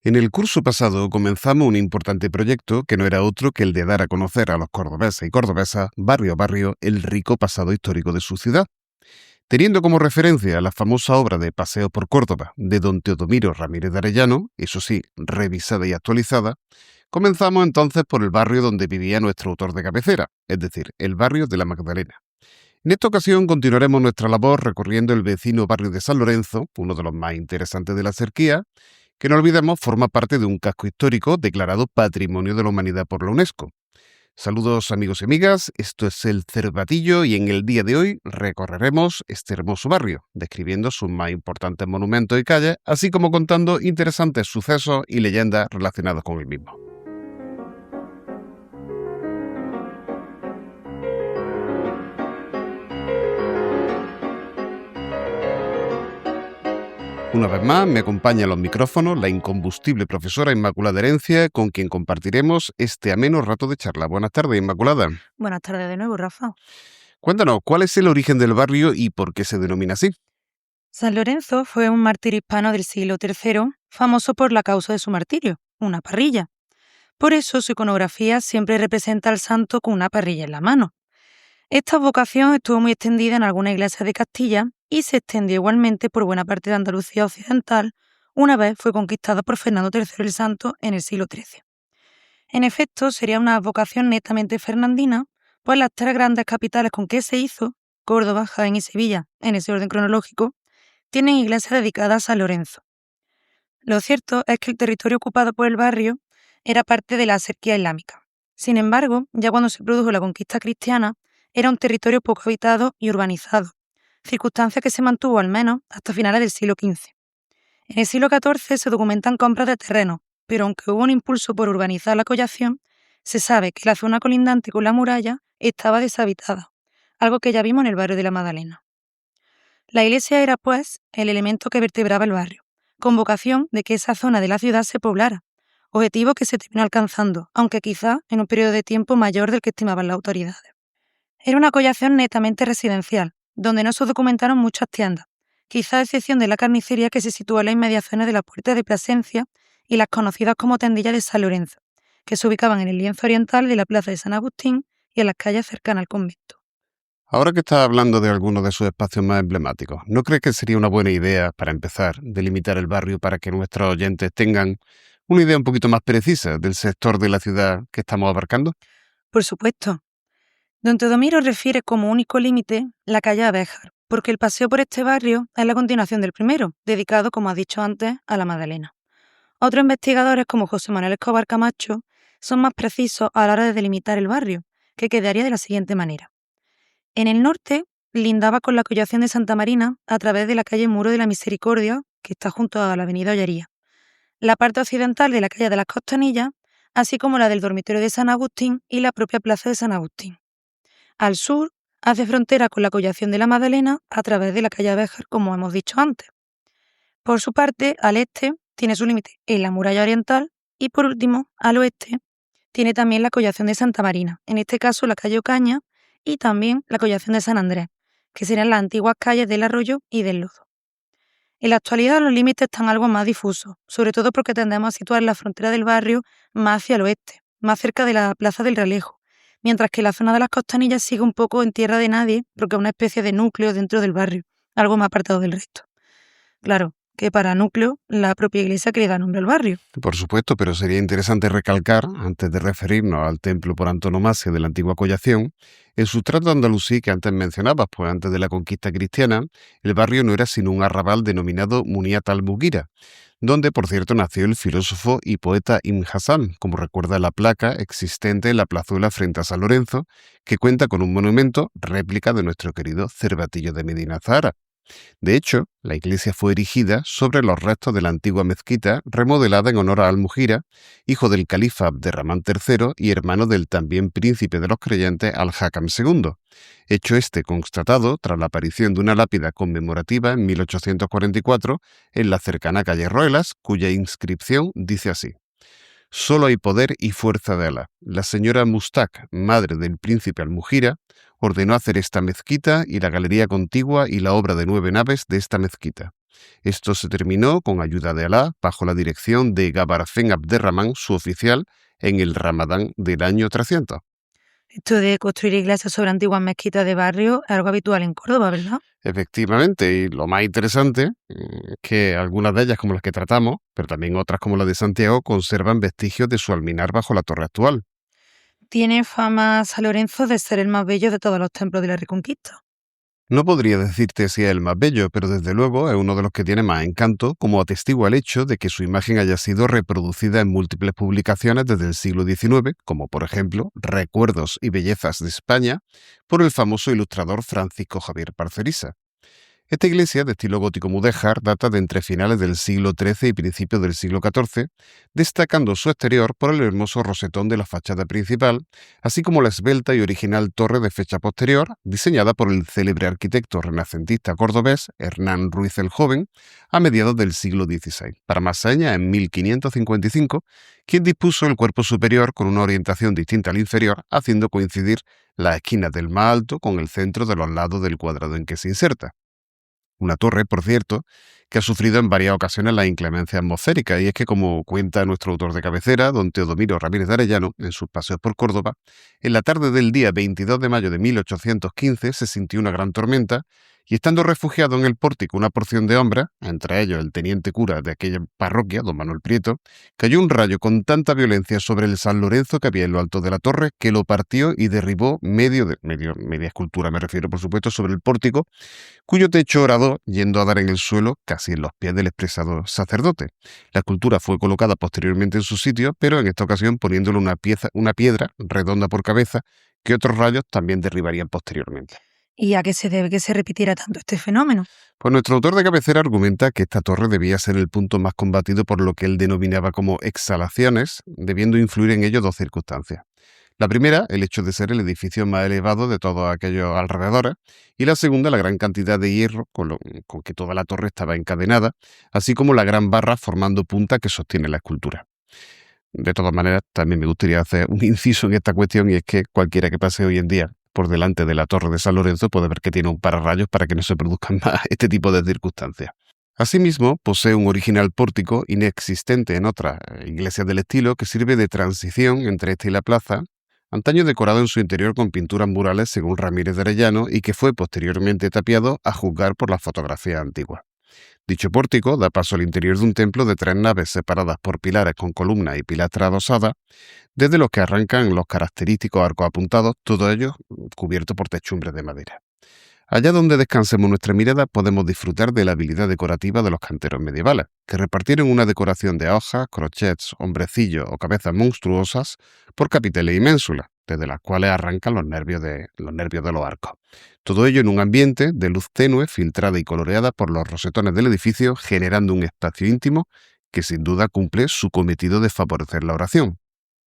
En el curso pasado comenzamos un importante proyecto que no era otro que el de dar a conocer a los cordobeses y cordobesas, barrio a barrio, el rico pasado histórico de su ciudad. Teniendo como referencia la famosa obra de Paseo por Córdoba de don Teodomiro Ramírez de Arellano, eso sí, revisada y actualizada, comenzamos entonces por el barrio donde vivía nuestro autor de cabecera, es decir, el barrio de la Magdalena. En esta ocasión continuaremos nuestra labor recorriendo el vecino barrio de San Lorenzo, uno de los más interesantes de la cerquía, que no olvidemos forma parte de un casco histórico declarado Patrimonio de la Humanidad por la UNESCO. Saludos amigos y amigas, esto es El Cervatillo y en el día de hoy recorreremos este hermoso barrio, describiendo sus más importantes monumentos y calles, así como contando interesantes sucesos y leyendas relacionados con el mismo. Una vez más, me acompaña a los micrófonos la incombustible profesora Inmaculada Herencia, con quien compartiremos este ameno rato de charla. Buenas tardes, Inmaculada. Buenas tardes de nuevo, Rafa. Cuéntanos, ¿cuál es el origen del barrio y por qué se denomina así? San Lorenzo fue un mártir hispano del siglo III, famoso por la causa de su martirio, una parrilla. Por eso su iconografía siempre representa al santo con una parrilla en la mano. Esta vocación estuvo muy extendida en algunas iglesias de Castilla y se extendió igualmente por buena parte de Andalucía occidental, una vez fue conquistada por Fernando III el Santo en el siglo XIII. En efecto, sería una vocación netamente fernandina, pues las tres grandes capitales con que se hizo, Córdoba, Jaén y Sevilla, en ese orden cronológico, tienen iglesias dedicadas a San Lorenzo. Lo cierto es que el territorio ocupado por el barrio era parte de la Serquía islámica. Sin embargo, ya cuando se produjo la conquista cristiana, era un territorio poco habitado y urbanizado, circunstancia que se mantuvo al menos hasta finales del siglo XV. En el siglo XIV se documentan compras de terrenos, pero aunque hubo un impulso por urbanizar la collación, se sabe que la zona colindante con la muralla estaba deshabitada, algo que ya vimos en el barrio de la Magdalena. La iglesia era, pues, el elemento que vertebraba el barrio, con vocación de que esa zona de la ciudad se poblara, objetivo que se terminó alcanzando, aunque quizá en un periodo de tiempo mayor del que estimaban las autoridades. Era una collación netamente residencial, donde no se documentaron muchas tiendas, quizá a excepción de la carnicería que se sitúa en las inmediaciones de la Puerta de Plasencia y las conocidas como tendillas de San Lorenzo, que se ubicaban en el lienzo oriental de la plaza de San Agustín y en las calles cercanas al convento. Ahora que estás hablando de algunos de sus espacios más emblemáticos, ¿no crees que sería una buena idea, para empezar, delimitar el barrio para que nuestros oyentes tengan una idea un poquito más precisa del sector de la ciudad que estamos abarcando? Por supuesto, don Teodomiro refiere como único límite la calle Abéjar, porque el paseo por este barrio es la continuación del primero, dedicado, como ha dicho antes, a la Magdalena. Otros investigadores, como José Manuel Escobar Camacho, son más precisos a la hora de delimitar el barrio, que quedaría de la siguiente manera. En el norte, lindaba con la collación de Santa Marina a través de la calle Muro de la Misericordia, que está junto a la avenida Ollería. La parte occidental de la calle de las Costanillas, así como la del dormitorio de San Agustín y la propia plaza de San Agustín. Al sur, hace frontera con la collación de la Magdalena a través de la calle Abéjar, como hemos dicho antes. Por su parte, al este, tiene su límite en la muralla oriental y, por último, al oeste, tiene también la collación de Santa Marina, en este caso la calle Ocaña, y también la collación de San Andrés, que serían las antiguas calles del Arroyo y del Lodo. En la actualidad los límites están algo más difusos, sobre todo porque tendemos a situar la frontera del barrio más hacia el oeste, más cerca de la Plaza del Realejo, mientras que la zona de las Costanillas sigue un poco en tierra de nadie porque es una especie de núcleo dentro del barrio, algo más apartado del resto. Claro, que para núcleo la propia iglesia que le da nombre al barrio. Por supuesto, pero sería interesante recalcar, antes de referirnos al templo por antonomasia de la antigua collación, el sustrato andalusí que antes mencionabas, pues antes de la conquista cristiana, el barrio no era sino un arrabal denominado Muniat al-Mughira, donde, por cierto, nació el filósofo y poeta Ibn Hasan, como recuerda la placa existente en la plazuela frente a San Lorenzo, que cuenta con un monumento, réplica de nuestro querido Cervatillo de Medina Zahara. De hecho, la iglesia fue erigida sobre los restos de la antigua mezquita remodelada en honor a Al-Mughira, hijo del califa Abderramán III y hermano del también príncipe de los creyentes Al-Hakam II, hecho este constatado tras la aparición de una lápida conmemorativa en 1844 en la cercana calle Roelas, cuya inscripción dice así: «Solo hay poder y fuerza de Alá. La señora Mustak, madre del príncipe Al-Mughira, ordenó hacer esta mezquita y la galería contigua y la obra de 9 naves de esta mezquita. Esto se terminó con ayuda de Alá bajo la dirección de Gabarfen Abderramán, su oficial, en el Ramadán del año 300. Esto de construir iglesias sobre antiguas mezquitas de barrio es algo habitual en Córdoba, ¿verdad? Efectivamente, y lo más interesante es que algunas de ellas, como las que tratamos, pero también otras como la de Santiago, conservan vestigios de su alminar bajo la torre actual. Tiene fama San Lorenzo de ser el más bello de todos los templos de la Reconquista. No podría decirte si es el más bello, pero desde luego es uno de los que tiene más encanto, como atestigua el hecho de que su imagen haya sido reproducida en múltiples publicaciones desde el siglo XIX, como por ejemplo Recuerdos y Bellezas de España, por el famoso ilustrador Francisco Javier Parcerisa. Esta iglesia, de estilo gótico mudéjar, data de entre finales del siglo XIII y principios del siglo XIV, destacando su exterior por el hermoso rosetón de la fachada principal, así como la esbelta y original torre de fecha posterior, diseñada por el célebre arquitecto renacentista cordobés Hernán Ruiz el Joven, a mediados del siglo XVI. Para más señas, en 1555, quien dispuso el cuerpo superior con una orientación distinta al inferior, haciendo coincidir las esquinas del más alto con el centro de los lados del cuadrado en que se inserta. Una torre, por cierto, que ha sufrido en varias ocasiones la inclemencia atmosférica, y es que, como cuenta nuestro autor de cabecera, don Teodomiro Ramírez de Arellano, en sus paseos por Córdoba, en la tarde del día 22 de mayo de 1815 se sintió una gran tormenta, y estando refugiado en el pórtico una porción de hombres, entre ellos el teniente cura de aquella parroquia, don Manuel Prieto, cayó un rayo con tanta violencia sobre el San Lorenzo que había en lo alto de la torre, que lo partió y derribó media escultura, me refiero por supuesto, sobre el pórtico, cuyo techo horadó, yendo a dar en el suelo casi en los pies del expresado sacerdote. La escultura fue colocada posteriormente en su sitio, pero en esta ocasión poniéndole una piedra redonda por cabeza, que otros rayos también derribarían posteriormente. ¿Y a qué se debe que se repitiera tanto este fenómeno? Pues nuestro autor de cabecera argumenta que esta torre debía ser el punto más combatido por lo que él denominaba como exhalaciones, debiendo influir en ello dos circunstancias. La primera, el hecho de ser el edificio más elevado de todos aquellos alrededores, y la segunda, la gran cantidad de hierro con que toda la torre estaba encadenada, así como la gran barra formando punta que sostiene la escultura. De todas maneras, también me gustaría hacer un inciso en esta cuestión, y es que cualquiera que pase hoy en día por delante de la torre de San Lorenzo puede ver que tiene un pararrayos para que no se produzcan más este tipo de circunstancias. Asimismo, posee un original pórtico inexistente en otras iglesias del estilo que sirve de transición entre esta y la plaza, antaño decorado en su interior con pinturas murales según Ramírez de Arellano y que fue posteriormente tapiado a juzgar por las fotografías antiguas. Dicho pórtico da paso al interior de un templo de 3 naves separadas por pilares con columnas y pilastras adosadas, desde los que arrancan los característicos arcos apuntados, todos ellos cubiertos por techumbres de madera. Allá donde descansemos nuestra mirada podemos disfrutar de la habilidad decorativa de los canteros medievales, que repartieron una decoración de hojas, crochets, hombrecillos o cabezas monstruosas por capiteles y ménsulas, desde las cuales arrancan los nervios de los arcos. Todo ello en un ambiente de luz tenue, filtrada y coloreada por los rosetones del edificio, generando un espacio íntimo que sin duda cumple su cometido de favorecer la oración.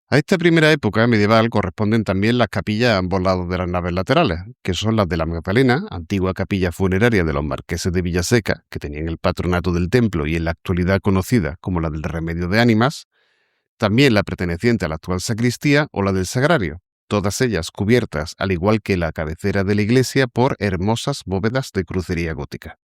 A esta primera época medieval corresponden también las capillas a ambos lados de las naves laterales, que son las de la Magdalena, antigua capilla funeraria de los marqueses de Villaseca, que tenían el patronato del templo y en la actualidad conocida como la del Remedio de Ánimas, también la perteneciente a la actual sacristía o la del Sagrario, todas ellas cubiertas, al igual que la cabecera de la iglesia, por hermosas bóvedas de crucería gótica.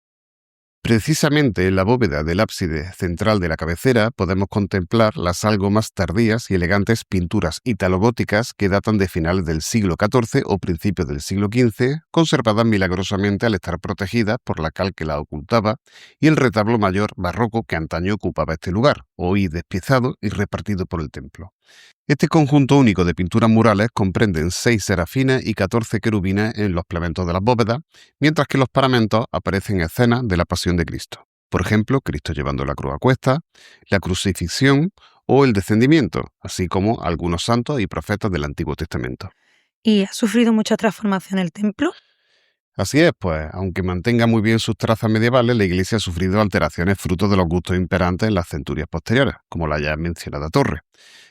Precisamente en la bóveda del ábside central de la cabecera podemos contemplar las algo más tardías y elegantes pinturas italogóticas que datan de finales del siglo XIV o principios del siglo XV, conservadas milagrosamente al estar protegidas por la cal que la ocultaba, y el retablo mayor barroco que antaño ocupaba este lugar, hoy despiezado y repartido por el templo. Este conjunto único de pinturas murales comprenden 6 serafines y 14 querubines en los plamentos de las bóvedas, mientras que en los paramentos aparecen escenas de la pasión de Cristo. Por ejemplo, Cristo llevando la cruz a cuestas, la crucifixión o el descendimiento, así como algunos santos y profetas del Antiguo Testamento. ¿Y ha sufrido mucha transformación el templo? Así es, pues, aunque mantenga muy bien sus trazas medievales, la iglesia ha sufrido alteraciones fruto de los gustos imperantes en las centurias posteriores, como la ya mencionada torre,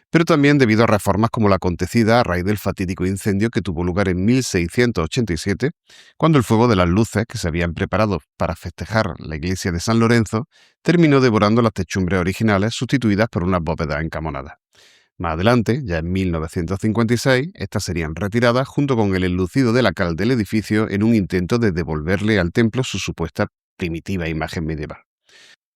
pero también debido a reformas como la acontecida a raíz del fatídico incendio que tuvo lugar en 1687, cuando el fuego de las luces que se habían preparado para festejar la iglesia de San Lorenzo terminó devorando las techumbres originales sustituidas por unas bóvedas encamonadas. Más adelante, ya en 1956, estas serían retiradas junto con el enlucido de la cal del edificio en un intento de devolverle al templo su supuesta primitiva imagen medieval.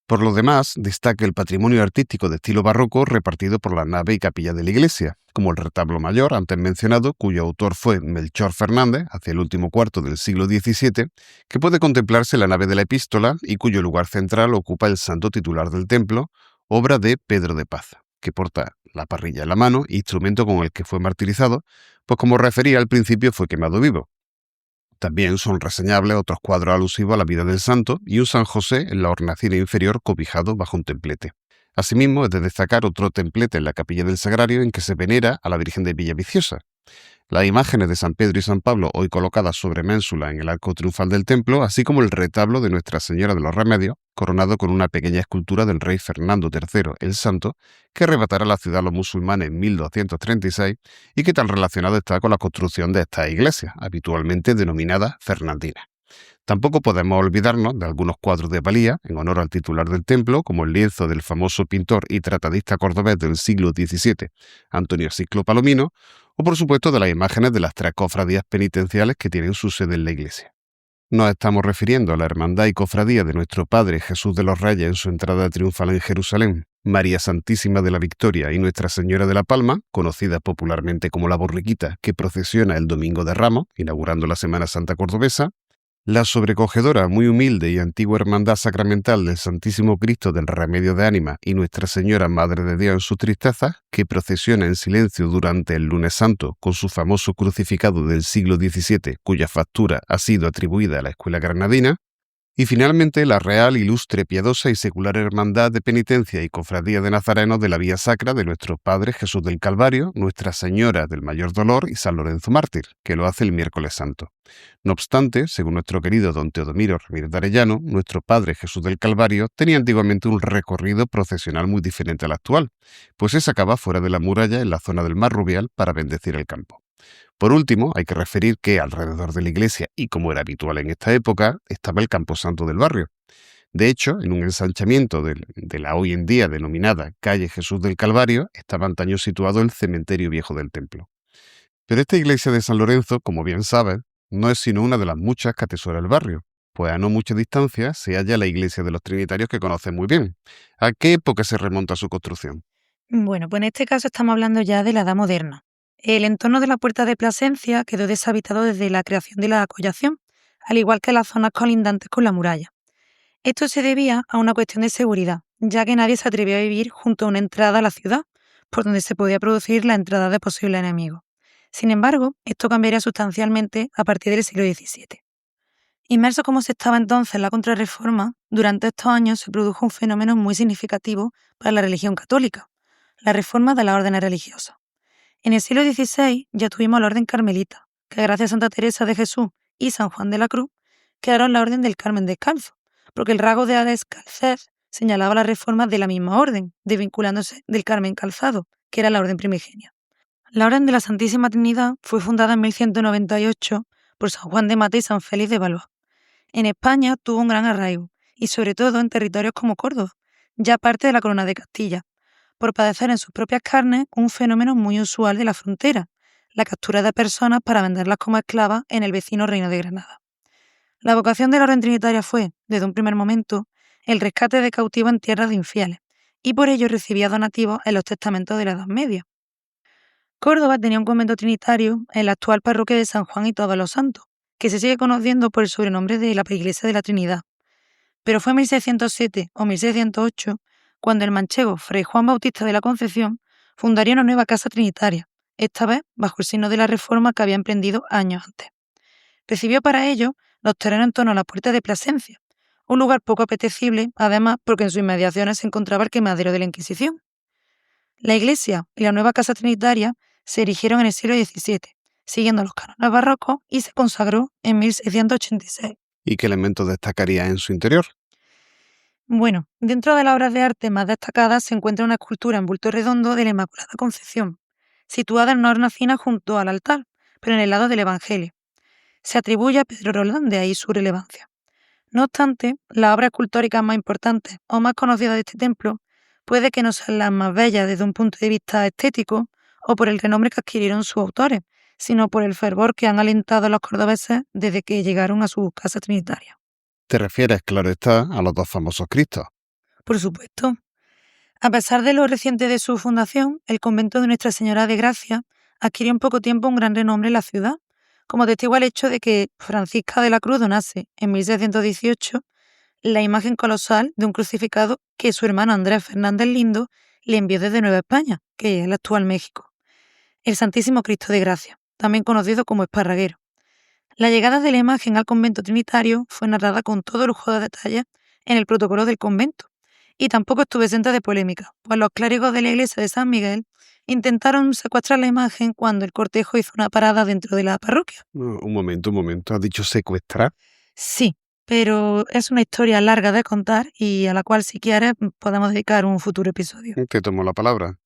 Por lo demás, destaca el patrimonio artístico de estilo barroco repartido por la nave y capilla de la iglesia, como el retablo mayor antes mencionado, cuyo autor fue Melchor Fernández, hacia el último cuarto del siglo XVII, que puede contemplarse en la nave de la epístola y cuyo lugar central ocupa el santo titular del templo, obra de Pedro de Paz, que porta la parrilla en la mano, instrumento con el que fue martirizado, pues como refería al principio fue quemado vivo. También son reseñables otros cuadros alusivos a la vida del santo y un San José en la hornacina inferior cobijado bajo un templete. Asimismo, es de destacar otro templete en la capilla del Sagrario en que se venera a la Virgen de Villaviciosa. Las imágenes de San Pedro y San Pablo hoy colocadas sobre ménsula en el arco triunfal del templo, así como el retablo de Nuestra Señora de los Remedios, coronado con una pequeña escultura del rey Fernando III el Santo, que arrebatara la ciudad a los musulmanes en 1236 y que tan relacionado está con la construcción de esta iglesia, habitualmente denominada fernandina. Tampoco podemos olvidarnos de algunos cuadros de Palía, en honor al titular del templo, como el lienzo del famoso pintor y tratadista cordobés del siglo XVII, Antonio Siclo Palomino, o por supuesto de las imágenes de las tres cofradías penitenciales que tienen su sede en la iglesia. Nos estamos refiriendo a la hermandad y cofradía de nuestro Padre Jesús de los Reyes en su entrada triunfal en Jerusalén, María Santísima de la Victoria y Nuestra Señora de la Palma, conocida popularmente como la Borriquita, que procesiona el Domingo de Ramos, inaugurando la Semana Santa cordobesa, la sobrecogedora, muy humilde y antigua Hermandad Sacramental del Santísimo Cristo del Remedio de Ánimas y Nuestra Señora Madre de Dios en sus tristezas, que procesiona en silencio durante el Lunes Santo con su famoso crucificado del siglo XVII, cuya factura ha sido atribuida a la Escuela Granadina, y finalmente la Real, Ilustre, Piadosa y Secular Hermandad de Penitencia y Cofradía de Nazarenos de la Vía Sacra de nuestro Padre Jesús del Calvario, Nuestra Señora del Mayor Dolor y San Lorenzo Mártir, que lo hace el miércoles santo. No obstante, según nuestro querido don Teodomiro Ramírez de Arellano, nuestro Padre Jesús del Calvario tenía antiguamente un recorrido procesional muy diferente al actual, pues se sacaba fuera de la muralla en la zona del Mar Rubial para bendecir el campo. Por último, hay que referir que alrededor de la iglesia, y como era habitual en esta época, estaba el camposanto del barrio. De hecho, en un ensanchamiento de la hoy en día denominada Calle Jesús del Calvario, estaba antaño situado el cementerio viejo del templo. Pero esta iglesia de San Lorenzo, como bien sabes, no es sino una de las muchas que atesora el barrio, pues a no mucha distancia se halla la iglesia de los Trinitarios que conoces muy bien. ¿A qué época se remonta su construcción? Bueno, pues en este caso estamos hablando ya de la Edad Moderna. El entorno de la Puerta de Plasencia quedó deshabitado desde la creación de la acollación, al igual que las zonas colindantes con la muralla. Esto se debía a una cuestión de seguridad, ya que nadie se atrevió a vivir junto a una entrada a la ciudad, por donde se podía producir la entrada de posibles enemigos. Sin embargo, esto cambiaría sustancialmente a partir del siglo XVII. Inmerso como se estaba entonces en la Contrarreforma, durante estos años se produjo un fenómeno muy significativo para la religión católica, la reforma de las órdenes religiosas. En el siglo XVI ya tuvimos la Orden Carmelita, que gracias a Santa Teresa de Jesús y San Juan de la Cruz quedaron la Orden del Carmen Descalzo, porque el rasgo de la descalcez señalaba las reformas de la misma orden, desvinculándose del Carmen Calzado, que era la orden primigenia. La Orden de la Santísima Trinidad fue fundada en 1198 por San Juan de Mata y San Félix de Valois. En España tuvo un gran arraigo, y sobre todo en territorios como Córdoba, ya parte de la Corona de Castilla, por padecer en sus propias carnes un fenómeno muy usual de la frontera, la captura de personas para venderlas como esclavas en el vecino Reino de Granada. La vocación de la Orden Trinitaria fue, desde un primer momento, el rescate de cautivos en tierras de infieles, y por ello recibía donativos en los testamentos de la Edad Media. Córdoba tenía un convento trinitario en la actual parroquia de San Juan y Todos los Santos, que se sigue conociendo por el sobrenombre de la Iglesia de la Trinidad. Pero fue en 1607 o 1608 cuando el manchego Fray Juan Bautista de la Concepción fundaría una nueva casa trinitaria, esta vez bajo el signo de la reforma que había emprendido años antes. Recibió para ello los terrenos en torno a la Puerta de Plasencia, un lugar poco apetecible, además porque en sus inmediaciones se encontraba el quemadero de la Inquisición. La iglesia y la nueva casa trinitaria se erigieron en el siglo XVII, siguiendo los cánones barrocos, y se consagró en 1686. ¿Y qué elementos destacaría en su interior? Bueno, dentro de las obras de arte más destacadas se encuentra una escultura en bulto redondo de la Inmaculada Concepción, situada en una hornacina junto al altar, pero en el lado del Evangelio. Se atribuye a Pedro Roldán, de ahí su relevancia. No obstante, las obras escultóricas más importantes o más conocidas de este templo puede que no sean las más bellas desde un punto de vista estético o por el renombre que adquirieron sus autores, sino por el fervor que han alentado a los cordobeses desde que llegaron a su casa trinitaria. Te refieres, claro está, a los dos famosos Cristos. Por supuesto. A pesar de lo reciente de su fundación, el convento de Nuestra Señora de Gracia adquirió en poco tiempo un gran renombre en la ciudad, como testigo el hecho de que Francisca de la Cruz donase en 1618 la imagen colosal de un crucificado que su hermano Andrés Fernández Lindo le envió desde Nueva España, que es el actual México. El Santísimo Cristo de Gracia, también conocido como Esparraguero. La llegada de la imagen al convento trinitario fue narrada con todo lujo de detalles en el protocolo del convento, y tampoco estuvo exenta de polémica, pues los clérigos de la iglesia de San Miguel intentaron secuestrar la imagen cuando el cortejo hizo una parada dentro de la parroquia. Un momento, ¿has dicho secuestrar? Sí, pero es una historia larga de contar y a la cual, si quieres, podemos dedicar un futuro episodio. Te tomo la palabra.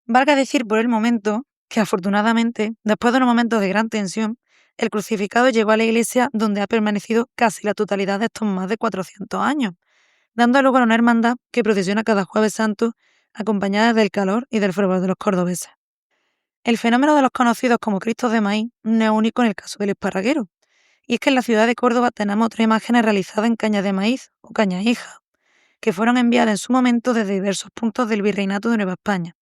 Valga decir por el momento que, afortunadamente, después de unos momentos de gran tensión, el crucificado llegó a la iglesia, donde ha permanecido casi la totalidad de estos más de 400 años, dando lugar a una hermandad que procesiona cada Jueves Santo, acompañada del calor y del fervor de los cordobeses. El fenómeno de los conocidos como Cristos de maíz no es único en el caso del Esparraguero, y es que en la ciudad de Córdoba tenemos otras imágenes realizadas en caña de maíz o caña hija, que fueron enviadas en su momento desde diversos puntos del Virreinato de Nueva España,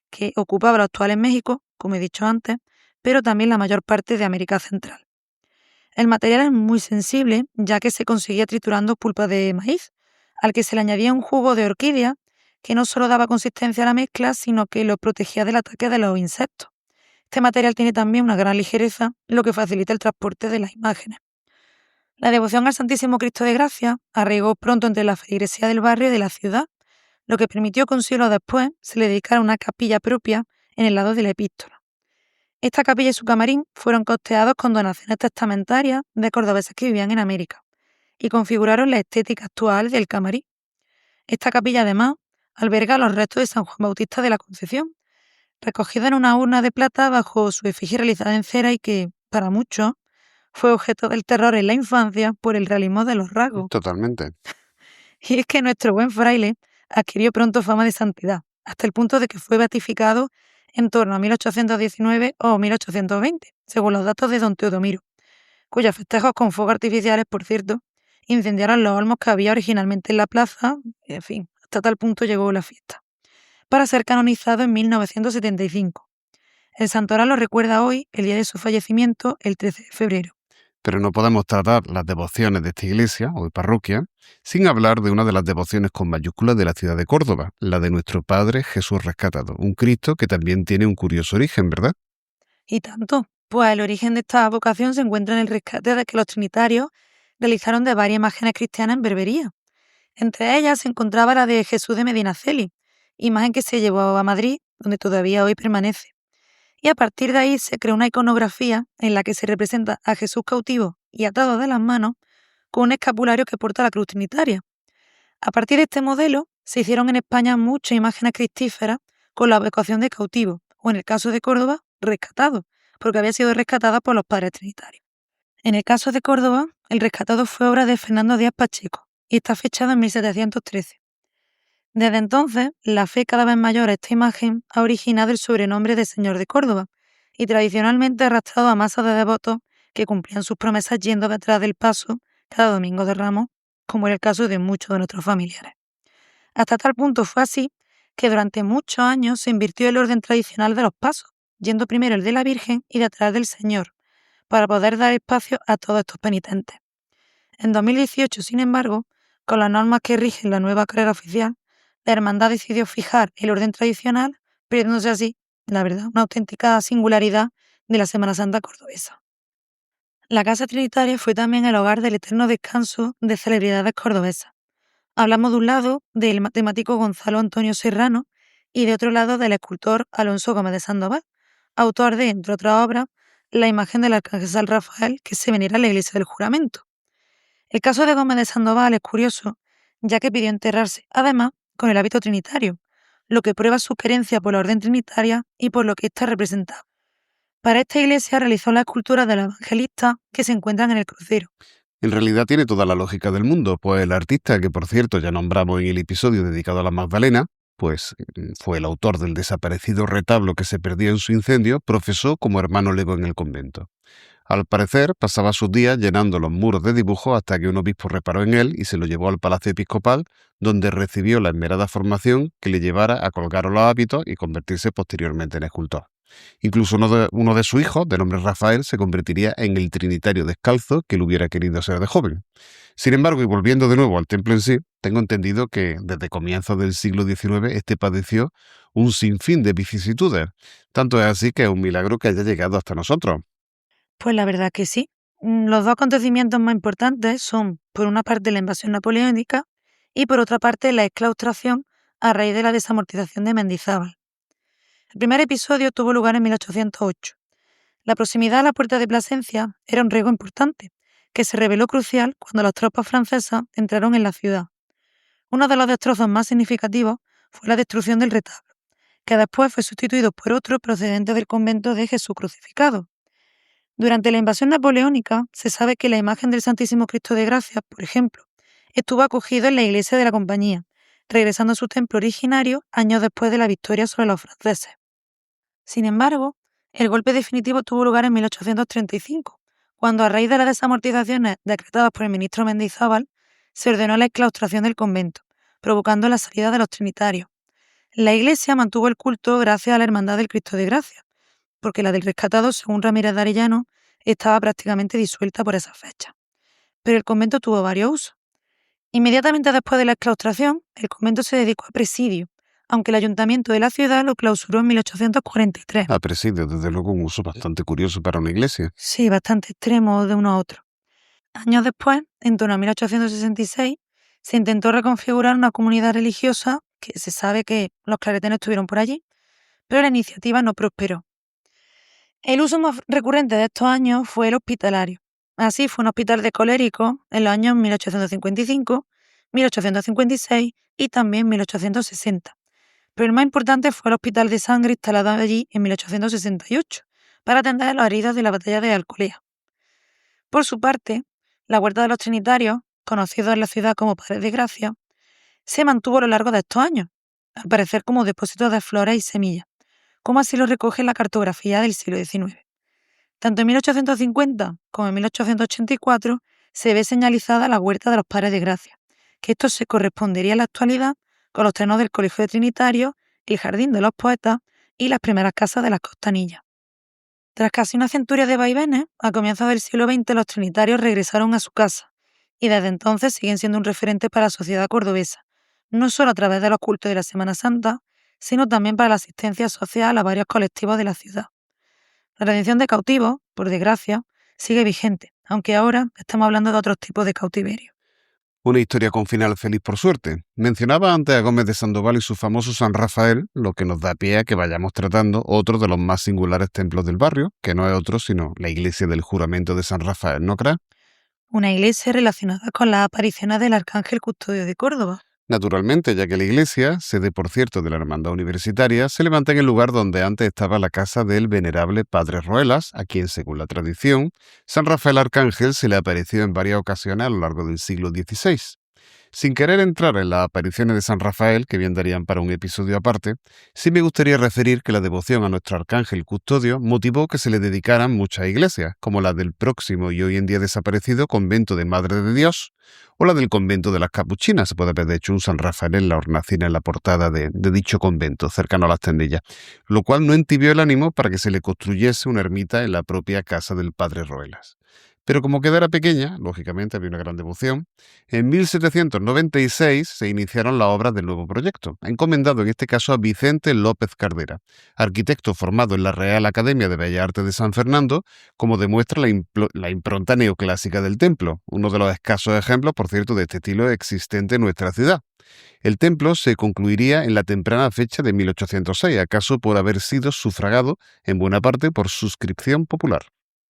que ocupaba lo actual en México, como he dicho antes, pero también la mayor parte de América Central. El material es muy sensible, ya que se conseguía triturando pulpa de maíz, al que se le añadía un jugo de orquídea que no solo daba consistencia a la mezcla, sino que lo protegía del ataque de los insectos. Este material tiene también una gran ligereza, lo que facilita el transporte de las imágenes. La devoción al Santísimo Cristo de Gracia arraigó pronto entre la feligresía del barrio y de la ciudad, lo que permitió que un siglo después se le dedicara una capilla propia en el lado de la epístola. Esta capilla y su camarín fueron costeados con donaciones testamentarias de cordobeses que vivían en América y configuraron la estética actual del camarín. Esta capilla, además, alberga los restos de San Juan Bautista de la Concepción, recogido en una urna de plata bajo su efigie realizada en cera y que, para muchos, fue objeto del terror en la infancia por el realismo de los rasgos. Totalmente. Y es que nuestro buen fraile adquirió pronto fama de santidad, hasta el punto de que fue beatificado en torno a 1819 o 1820, según los datos de don Teodomiro, cuyos festejos con fuegos artificiales, por cierto, incendiaron los olmos que había originalmente en la plaza, en fin, hasta tal punto llegó la fiesta, para ser canonizado en 1975. El santoral lo recuerda hoy, el día de su fallecimiento, el 13 de febrero. Pero no podemos tratar las devociones de esta iglesia o parroquia sin hablar de una de las devociones con mayúsculas de la ciudad de Córdoba, la de nuestro Padre Jesús Rescatado, un Cristo que también tiene un curioso origen, ¿verdad? Y tanto, pues el origen de esta vocación se encuentra en el rescate de que los trinitarios realizaron de varias imágenes cristianas en Berbería. Entre ellas se encontraba la de Jesús de Medinaceli, imagen que se llevó a Madrid, donde todavía hoy permanece. Y a partir de ahí se creó una iconografía en la que se representa a Jesús cautivo y atado de las manos con un escapulario que porta la cruz trinitaria. A partir de este modelo se hicieron en España muchas imágenes cristíferas con la vocación de cautivo, o en el caso de Córdoba, rescatado, porque había sido rescatada por los padres trinitarios. En el caso de Córdoba, el rescatado fue obra de Fernando Díaz Pacheco y está fechado en 1713. Desde entonces, la fe cada vez mayor a esta imagen ha originado el sobrenombre de Señor de Córdoba y tradicionalmente ha arrastrado a masas de devotos que cumplían sus promesas yendo detrás del paso cada domingo de Ramos, como era el caso de muchos de nuestros familiares. Hasta tal punto fue así que durante muchos años se invirtió el orden tradicional de los pasos, yendo primero el de la Virgen y detrás del Señor, para poder dar espacio a todos estos penitentes. En 2018, sin embargo, con las normas que rigen la nueva carrera oficial, la hermandad decidió fijar el orden tradicional, perdiéndose así, la verdad, una auténtica singularidad de la Semana Santa cordobesa. La Casa Trinitaria fue también el hogar del eterno descanso de celebridades cordobesas. Hablamos de un lado del matemático Gonzalo Antonio Serrano y de otro lado del escultor Alonso Gómez de Sandoval, autor de, entre otras obras, la imagen del arcángel San Rafael que se venera en la iglesia del Juramento. El caso de Gómez de Sandoval es curioso, ya que pidió enterrarse, además, con el hábito trinitario, lo que prueba su querencia por la orden trinitaria y por lo que ésta representaba. Para esta iglesia realizó la escultura del evangelista que se encuentran en el crucero. En realidad tiene toda la lógica del mundo, pues el artista, que por cierto ya nombramos en el episodio dedicado a la Magdalena, pues fue el autor del desaparecido retablo que se perdió en su incendio, profesó como hermano lego en el convento. Al parecer, pasaba sus días llenando los muros de dibujos hasta que un obispo reparó en él y se lo llevó al Palacio Episcopal, donde recibió la esmerada formación que le llevara a colgar los hábitos y convertirse posteriormente en escultor. Incluso uno de sus hijos, de nombre Rafael, se convertiría en el trinitario descalzo que él hubiera querido ser de joven. Sin embargo, y volviendo de nuevo al templo en sí, tengo entendido que desde comienzos del siglo XIX este padeció un sinfín de vicisitudes. Tanto es así que es un milagro que haya llegado hasta nosotros. Pues la verdad que sí. Los dos acontecimientos más importantes son, por una parte, la invasión napoleónica y, por otra parte, la exclaustración a raíz de la desamortización de Mendizábal. El primer episodio tuvo lugar en 1808. La proximidad a la puerta de Plasencia era un riesgo importante, que se reveló crucial cuando las tropas francesas entraron en la ciudad. Uno de los destrozos más significativos fue la destrucción del retablo, que después fue sustituido por otro procedente del convento de Jesús crucificado. Durante la invasión napoleónica, se sabe que la imagen del Santísimo Cristo de Gracia, por ejemplo, estuvo acogido en la iglesia de la Compañía, regresando a su templo originario años después de la victoria sobre los franceses. Sin embargo, el golpe definitivo tuvo lugar en 1835, cuando a raíz de las desamortizaciones decretadas por el ministro Mendizábal, se ordenó la exclaustración del convento, provocando la salida de los trinitarios. La iglesia mantuvo el culto gracias a la Hermandad del Cristo de Gracia, porque la del rescatado, según Ramírez de Arellano, estaba prácticamente disuelta por esa fecha. Pero el convento tuvo varios usos. Inmediatamente después de la exclaustración, el convento se dedicó a presidio, aunque el ayuntamiento de la ciudad lo clausuró en 1843. A presidio, desde luego, un uso bastante curioso para una iglesia. Sí, bastante extremo de uno a otro. Años después, en torno a 1866, se intentó reconfigurar una comunidad religiosa, que se sabe que los claretianos estuvieron por allí, pero la iniciativa no prosperó. El uso más recurrente de estos años fue el hospitalario. Así fue un hospital de coléricos en los años 1855, 1856 y también 1860. Pero el más importante fue el hospital de sangre instalado allí en 1868 para atender a las heridas de la batalla de Alcolea. Por su parte, la Huerta de los Trinitarios, conocidos en la ciudad como Padres de Gracia, se mantuvo a lo largo de estos años, al parecer como depósitos de flores y semillas, como así lo recoge la cartografía del siglo XIX. Tanto en 1850 como en 1884 se ve señalizada la Huerta de los Padres de Gracia, que esto se correspondería en la actualidad con los terrenos del Colegio de Trinitarios, el Jardín de los Poetas y las primeras casas de las Costanillas. Tras casi una centuria de vaivenes, a comienzos del siglo XX los trinitarios regresaron a su casa, y desde entonces siguen siendo un referente para la sociedad cordobesa, no solo a través de los cultos de la Semana Santa, sino también para la asistencia social a varios colectivos de la ciudad. La redención de cautivos, por desgracia, sigue vigente, aunque ahora estamos hablando de otros tipos de cautiverio. Una historia con final feliz por suerte. Mencionaba antes a Gómez de Sandoval y su famoso San Rafael, lo que nos da pie a que vayamos tratando otro de los más singulares templos del barrio, que no es otro sino la iglesia del juramento de San Rafael, ¿no crees? Una iglesia relacionada con las apariciones del Arcángel Custodio de Córdoba. Naturalmente, ya que la iglesia, sede por cierto de la Hermandad Universitaria, se levanta en el lugar donde antes estaba la casa del venerable Padre Roelas, a quien, según la tradición, San Rafael Arcángel se le apareció en varias ocasiones a lo largo del siglo XVI. Sin querer entrar en las apariciones de San Rafael, que bien darían para un episodio aparte, sí me gustaría referir que la devoción a nuestro arcángel custodio motivó que se le dedicaran muchas iglesias, como la del próximo y hoy en día desaparecido convento de Madre de Dios, o la del convento de las Capuchinas. Se puede ver de hecho un San Rafael en la hornacina en la portada de dicho convento, cercano a las Tendillas, lo cual no entibió el ánimo para que se le construyese una ermita en la propia casa del Padre Roelas. Pero como quedara pequeña, lógicamente había una gran devoción, en 1796 se iniciaron las obras del nuevo proyecto, encomendado en este caso a Vicente López Cardera, arquitecto formado en la Real Academia de Bellas Artes de San Fernando, como demuestra la impronta neoclásica del templo, uno de los escasos ejemplos, por cierto, de este estilo existente en nuestra ciudad. El templo se concluiría en la temprana fecha de 1806, acaso por haber sido sufragado en buena parte por suscripción popular.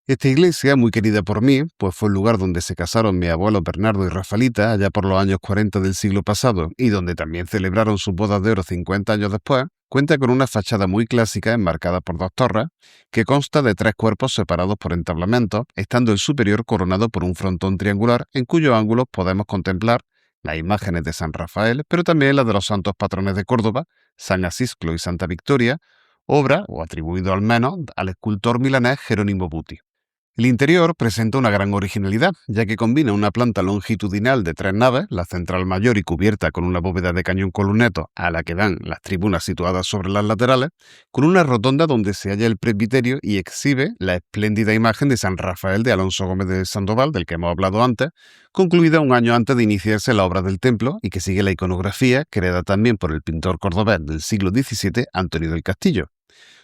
Esta iglesia, muy querida por mí, pues fue el lugar donde se casaron mi abuelo Bernardo y Rafaelita allá por los años 40 del siglo pasado y donde también celebraron sus bodas de oro 50 años después, cuenta con una fachada muy clásica enmarcada por dos torres, que consta de 3 cuerpos separados por entablamentos, estando el superior coronado por un frontón triangular en cuyos ángulos podemos contemplar las imágenes de San Rafael, pero también las de los santos patrones de Córdoba, San Acisclo y Santa Victoria, obra, o atribuido al menos, al escultor milanés Jerónimo Buti. El interior presenta una gran originalidad, ya que combina una planta longitudinal de 3 naves, la central mayor y cubierta con una bóveda de cañón con lunetos a la que dan las tribunas situadas sobre las laterales, con una rotonda donde se halla el presbiterio y exhibe la espléndida imagen de San Rafael de Alonso Gómez de Sandoval, del que hemos hablado antes, concluida un año antes de iniciarse la obra del templo y que sigue la iconografía creada también por el pintor cordobés del siglo XVII, Antonio del Castillo.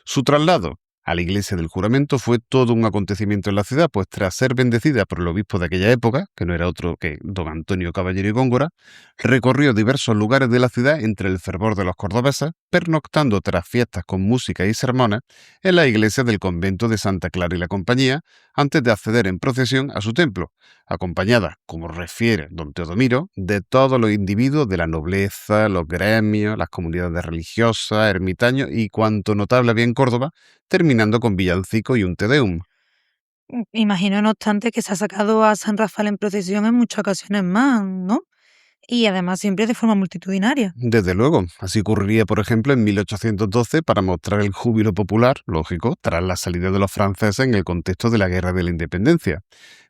Su traslado a la iglesia del Juramento fue todo un acontecimiento en la ciudad, pues tras ser bendecida por el obispo de aquella época, que no era otro que don Antonio Caballero y Góngora, recorrió diversos lugares de la ciudad entre el fervor de los cordobeses, pernoctando tras fiestas con música y sermones en la iglesia del convento de Santa Clara y la Compañía, antes de acceder en procesión a su templo, acompañada, como refiere don Teodomiro, de todos los individuos de la nobleza, los gremios, las comunidades religiosas, ermitaños y cuanto notable había en Córdoba, terminando con villancico y un Te Deum. Imagino, no obstante, que se ha sacado a San Rafael en procesión en muchas ocasiones más, ¿no? Y además siempre de forma multitudinaria. Desde luego, así ocurriría, por ejemplo, en 1812 para mostrar el júbilo popular, lógico, tras la salida de los franceses en el contexto de la Guerra de la Independencia,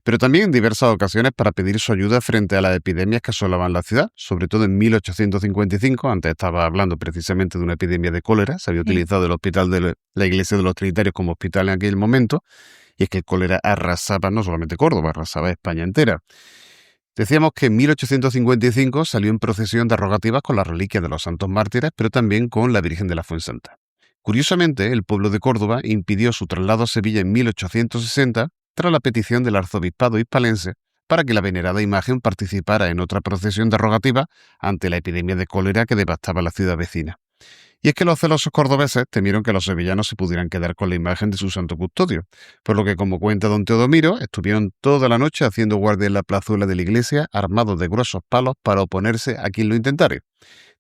pero también en diversas ocasiones para pedir su ayuda frente a las epidemias que asolaban la ciudad, sobre todo en 1855, antes estaba hablando precisamente de una epidemia de cólera, se había Sí. utilizado el hospital de la iglesia de los Trinitarios como hospital en aquel momento, y es que el cólera arrasaba no solamente Córdoba, arrasaba España entera. Decíamos que en 1855 salió en procesión de rogativas con las reliquias de los santos mártires, pero también con la Virgen de la Fuensanta. Curiosamente, el pueblo de Córdoba impidió su traslado a Sevilla en 1860 tras la petición del arzobispado hispalense para que la venerada imagen participara en otra procesión de rogativas ante la epidemia de cólera que devastaba la ciudad vecina. Y es que los celosos cordobeses temieron que los sevillanos se pudieran quedar con la imagen de su santo custodio, por lo que, como cuenta don Teodomiro, estuvieron toda la noche haciendo guardia en la plazuela de la iglesia, armados de gruesos palos para oponerse a quien lo intentare.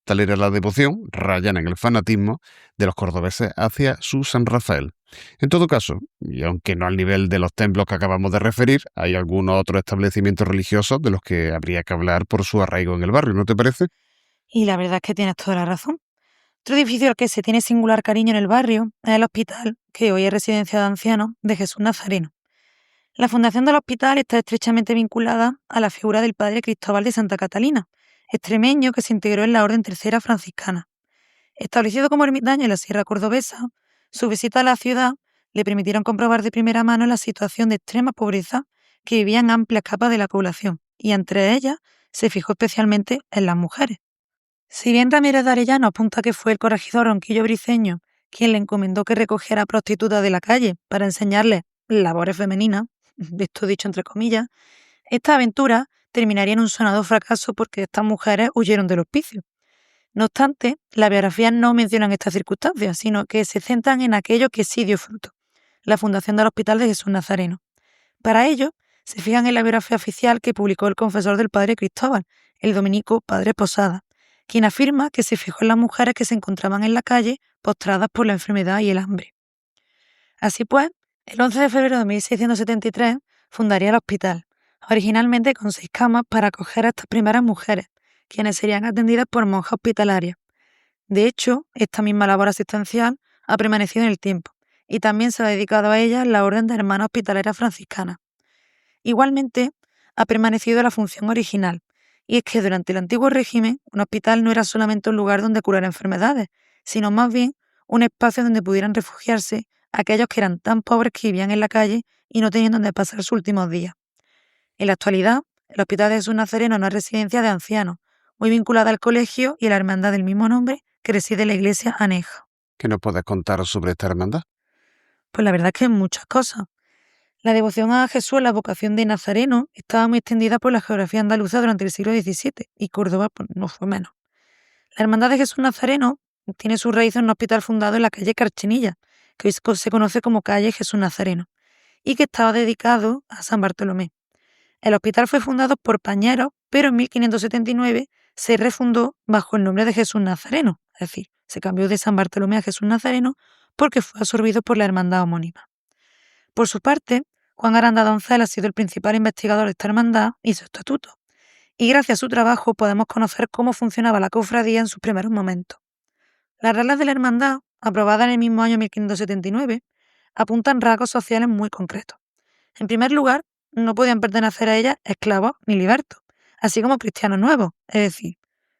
Tal era la devoción, rayana en el fanatismo, de los cordobeses hacia su San Rafael. En todo caso, y aunque no al nivel de los templos que acabamos de referir, hay algunos otros establecimientos religiosos de los que habría que hablar por su arraigo en el barrio, ¿no te parece? Y la verdad es que tienes toda la razón. Otro edificio al que se tiene singular cariño en el barrio es el hospital, que hoy es residencia de ancianos de Jesús Nazareno. La fundación del hospital está estrechamente vinculada a la figura del padre Cristóbal de Santa Catalina, extremeño que se integró en la Orden Tercera franciscana. Establecido como ermitaño en la Sierra Cordobesa, su visita a la ciudad le permitieron comprobar de primera mano la situación de extrema pobreza que vivían amplias capas de la población, y entre ellas se fijó especialmente en las mujeres. Si bien Ramírez de Arellano apunta que fue el corregidor Ronquillo Briceño quien le encomendó que recogiera a prostitutas de la calle para enseñarles labores femeninas, esto dicho entre comillas, esta aventura terminaría en un sonado fracaso porque estas mujeres huyeron del hospicio. No obstante, las biografías no mencionan estas circunstancias, sino que se centran en aquello que sí dio fruto, la fundación del Hospital de Jesús Nazareno. Para ello, se fijan en la biografía oficial que publicó el confesor del padre Cristóbal, el dominico padre Posada, quien afirma que se fijó en las mujeres que se encontraban en la calle postradas por la enfermedad y el hambre. Así pues, el 11 de febrero de 1673 fundaría el hospital, originalmente con 6 camas para acoger a estas primeras mujeres, quienes serían atendidas por monjas hospitalarias. De hecho, esta misma labor asistencial ha permanecido en el tiempo, y también se ha dedicado a ella la Orden de Hermanas Hospitaleras Franciscanas. Igualmente, ha permanecido la función original, y es que durante el antiguo régimen, un hospital no era solamente un lugar donde curar enfermedades, sino más bien un espacio donde pudieran refugiarse aquellos que eran tan pobres que vivían en la calle y no tenían donde pasar sus últimos días. En la actualidad, el Hospital de Jesús Nazareno es una residencia de ancianos, muy vinculada al colegio y a la hermandad del mismo nombre que reside en la iglesia aneja. ¿Qué nos puedes contar sobre esta hermandad? Pues la verdad es que muchas cosas. La devoción a Jesús en la vocación de Nazareno estaba muy extendida por la geografía andaluza durante el siglo XVII y Córdoba pues, no fue menos. La Hermandad de Jesús Nazareno tiene su raíz en un hospital fundado en la calle Carchinilla, que hoy se conoce como calle Jesús Nazareno, y que estaba dedicado a San Bartolomé. El hospital fue fundado por Pañeros, pero en 1579 se refundó bajo el nombre de Jesús Nazareno, es decir, se cambió de San Bartolomé a Jesús Nazareno porque fue absorbido por la hermandad homónima. Por su parte, Juan Aranda Doncel ha sido el principal investigador de esta hermandad y su estatuto, y gracias a su trabajo podemos conocer cómo funcionaba la cofradía en sus primeros momentos. Las reglas de la hermandad, aprobadas en el mismo año 1579, apuntan rasgos sociales muy concretos. En primer lugar, no podían pertenecer a ella esclavos ni libertos, así como cristianos nuevos, es decir,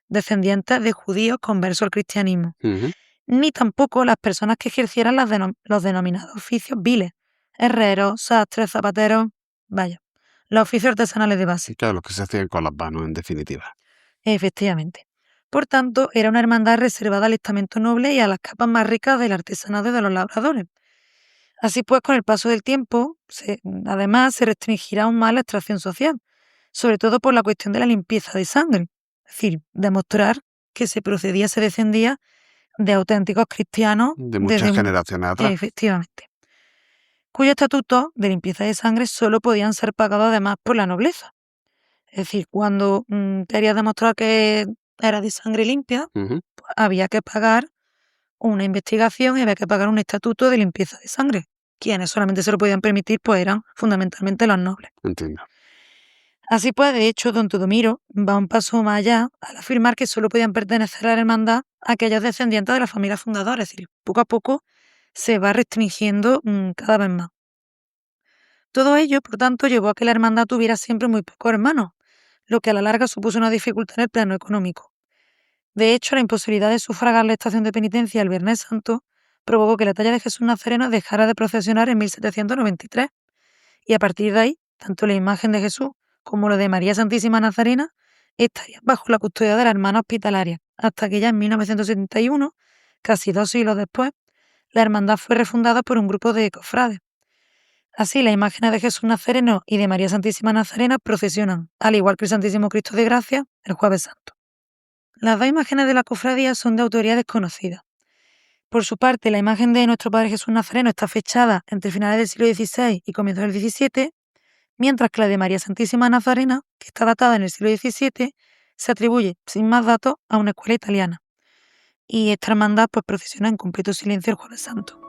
descendientes de judíos conversos al cristianismo, Ujú. ni tampoco las personas que ejercieran los denominados oficios viles, herreros, sastres, zapateros, vaya, los oficios artesanales de base. Claro, los que se hacían con las manos, en definitiva. Efectivamente. Por tanto, era una hermandad reservada al estamento noble y a las capas más ricas del artesanado y de los labradores. Así pues, con el paso del tiempo, además, se restringirá aún más la extracción social, sobre todo por la cuestión de la limpieza de sangre, es decir, demostrar que se descendía de auténticos cristianos De desde muchas generaciones atrás. efectivamente, cuyos estatutos de limpieza de sangre solo podían ser pagados además por la nobleza. Es decir, cuando querías demostrar que era de sangre limpia, Ujú. pues había que pagar una investigación y había que pagar un estatuto de limpieza de sangre. Quienes solamente se lo podían permitir pues eran fundamentalmente los nobles. Entiendo. Así pues, de hecho, don Teodomiro va un paso más allá al afirmar que solo podían pertenecer a la hermandad aquellos descendientes de la familia fundadora. Es decir, poco a poco se va restringiendo cada vez más. Todo ello, por tanto, llevó a que la hermandad tuviera siempre muy pocos hermanos, lo que a la larga supuso una dificultad en el plano económico. De hecho, la imposibilidad de sufragar la estación de penitencia el Viernes Santo provocó que la talla de Jesús Nazareno dejara de procesionar en 1793, y a partir de ahí, tanto la imagen de Jesús como lo de María Santísima Nazarena estarían bajo la custodia de la hermana hospitalaria, hasta que ya en 1971, casi 2 siglos después, la hermandad fue refundada por un grupo de cofrades. Así, las imágenes de Jesús Nazareno y de María Santísima Nazarena procesionan, al igual que el Santísimo Cristo de Gracia, el Jueves Santo. Las dos imágenes de la cofradía son de autoría desconocida. Por su parte, la imagen de nuestro Padre Jesús Nazareno está fechada entre finales del siglo XVI y comienzos del XVII, mientras que la de María Santísima Nazarena, que está datada en el siglo XVII, se atribuye, sin más datos, a una escuela italiana. Y esta hermandad pues procesiona en completo silencio el Jueves Santo.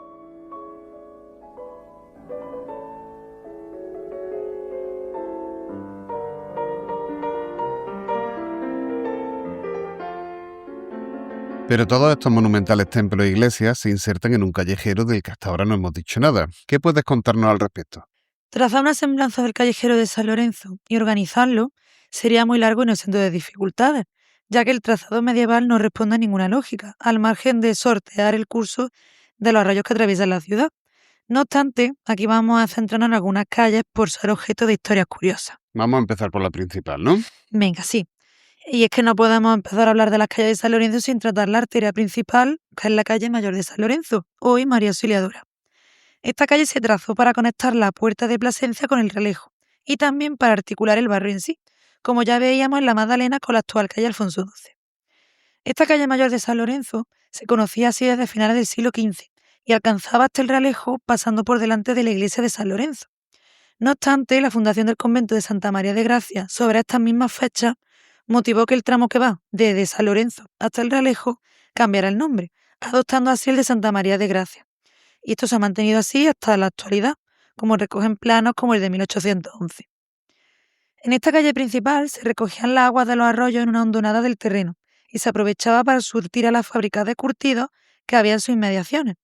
Pero todos estos monumentales templos e iglesias se insertan en un callejero del que hasta ahora no hemos dicho nada. ¿Qué puedes contarnos al respecto? Trazar una semblanza del callejero de San Lorenzo y organizarlo sería muy largo y exento de dificultades, ya que el trazado medieval no responde a ninguna lógica, al margen de sortear el curso de los arroyos que atraviesan la ciudad. No obstante, aquí vamos a centrarnos en algunas calles por ser objeto de historias curiosas. Vamos a empezar por la principal, ¿no? Venga, sí. Y es que no podemos empezar a hablar de las calles de San Lorenzo sin tratar la arteria principal, que es la calle Mayor de San Lorenzo, hoy María Auxiliadora. Esta calle se trazó para conectar la Puerta de Plasencia con el Relejo y también para articular el barrio en sí, como ya veíamos en la Magdalena con la actual calle Alfonso XII. Esta calle Mayor de San Lorenzo se conocía así desde finales del siglo XV y alcanzaba hasta el Relejo pasando por delante de la iglesia de San Lorenzo. No obstante, la fundación del convento de Santa María de Gracia sobre estas mismas fechas motivó que el tramo que va desde San Lorenzo hasta el Realejo cambiara el nombre, adoptando así el de Santa María de Gracia. Y esto se ha mantenido así hasta la actualidad, como recogen planos como el de 1811. En esta calle principal se recogían las aguas de los arroyos en una hondonada del terreno y se aprovechaba para surtir a las fábricas de curtidos que había en sus inmediaciones.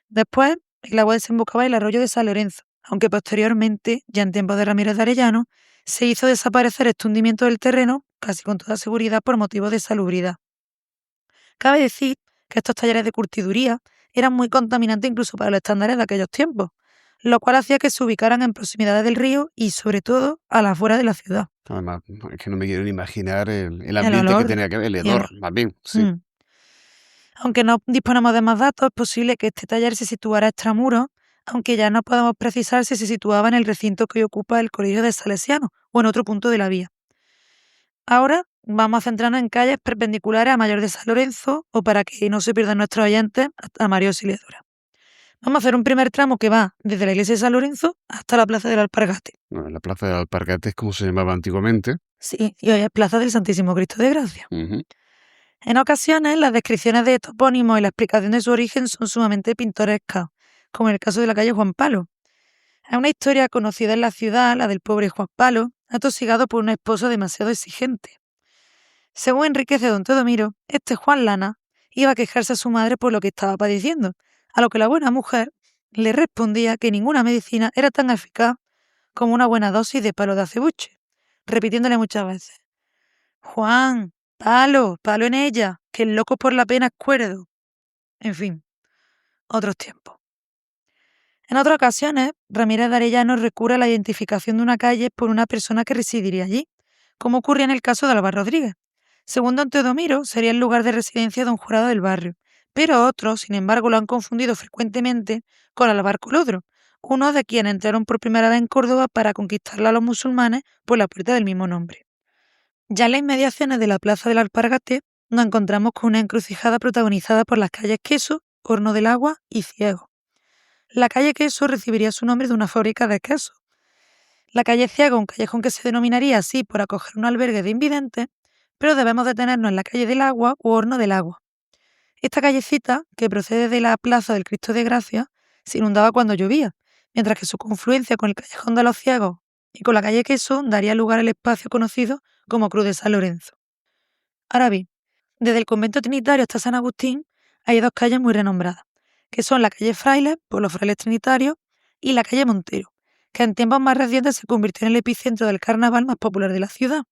Después, el agua desembocaba en el arroyo de San Lorenzo, aunque posteriormente, ya en tiempos de Ramírez de Arellano, se hizo desaparecer este hundimiento del terreno, casi con toda seguridad por motivos de salubridad. Cabe decir que estos talleres de curtiduría eran muy contaminantes incluso para los estándares de aquellos tiempos, lo cual hacía que se ubicaran en proximidades del río y, sobre todo, a las afueras de la ciudad. Además, es que no me quiero ni imaginar el El ambiente que olor tenía que haber, el y el... hedor, más bien, sí. Aunque no disponemos de más datos, es posible que este taller se situara extramuros, aunque ya no podemos precisar si se situaba en el recinto que hoy ocupa el Colegio de Salesianos o en otro punto de la vía. Ahora vamos a centrarnos en calles perpendiculares a Mayor de San Lorenzo o, para que no se pierdan nuestros oyentes, a María Auxiliadora. Vamos a hacer un primer tramo que va desde la iglesia de San Lorenzo hasta la plaza del Alpargate. Bueno, la plaza del Alpargate es como se llamaba antiguamente. Sí, y hoy es plaza del Santísimo Cristo de Gracia. Ujú. En ocasiones, las descripciones de topónimos y la explicación de su origen son sumamente pintorescas, como en el caso de la calle Juan Palo. Es una historia conocida en la ciudad, la del pobre Juan Palo, atosigado por una esposa demasiado exigente. Según Enríquez de don Teodomiro, este Juan Lana iba a quejarse a su madre por lo que estaba padeciendo, a lo que la buena mujer le respondía que ninguna medicina era tan eficaz como una buena dosis de palo de acebuche, repitiéndole muchas veces: Juan, palo, palo en ella, que el loco por la pena es cuerdo. En fin, otros tiempos. En otras ocasiones, Ramírez de Arellano recurre a la identificación de una calle por una persona que residiría allí, como ocurría en el caso de Alba Rodríguez. Según don Teodomiro, sería el lugar de residencia de un jurado del barrio, pero otros, sin embargo, lo han confundido frecuentemente con Álvar Colodro, uno de quienes entraron por primera vez en Córdoba para conquistarla a los musulmanes por la puerta del mismo nombre. Ya en las inmediaciones de la Plaza del Alpargate nos encontramos con una encrucijada protagonizada por las calles Queso, Horno del Agua y Ciego. La calle Queso recibiría su nombre de una fábrica de queso. La calle Ciego, un callejón que se denominaría así por acoger un albergue de invidentes, pero debemos detenernos en la calle del Agua u Horno del Agua. Esta callecita, que procede de la Plaza del Cristo de Gracia, se inundaba cuando llovía, mientras que su confluencia con el callejón de los Ciegos y con la calle Queso daría lugar al espacio conocido como Cruz de San Lorenzo. Ahora bien, desde el convento trinitario hasta San Agustín hay dos calles muy renombradas, que son la calle Frailes, por los frailes trinitarios, y la calle Montero, que en tiempos más recientes se convirtió en el epicentro del carnaval más popular de la ciudad.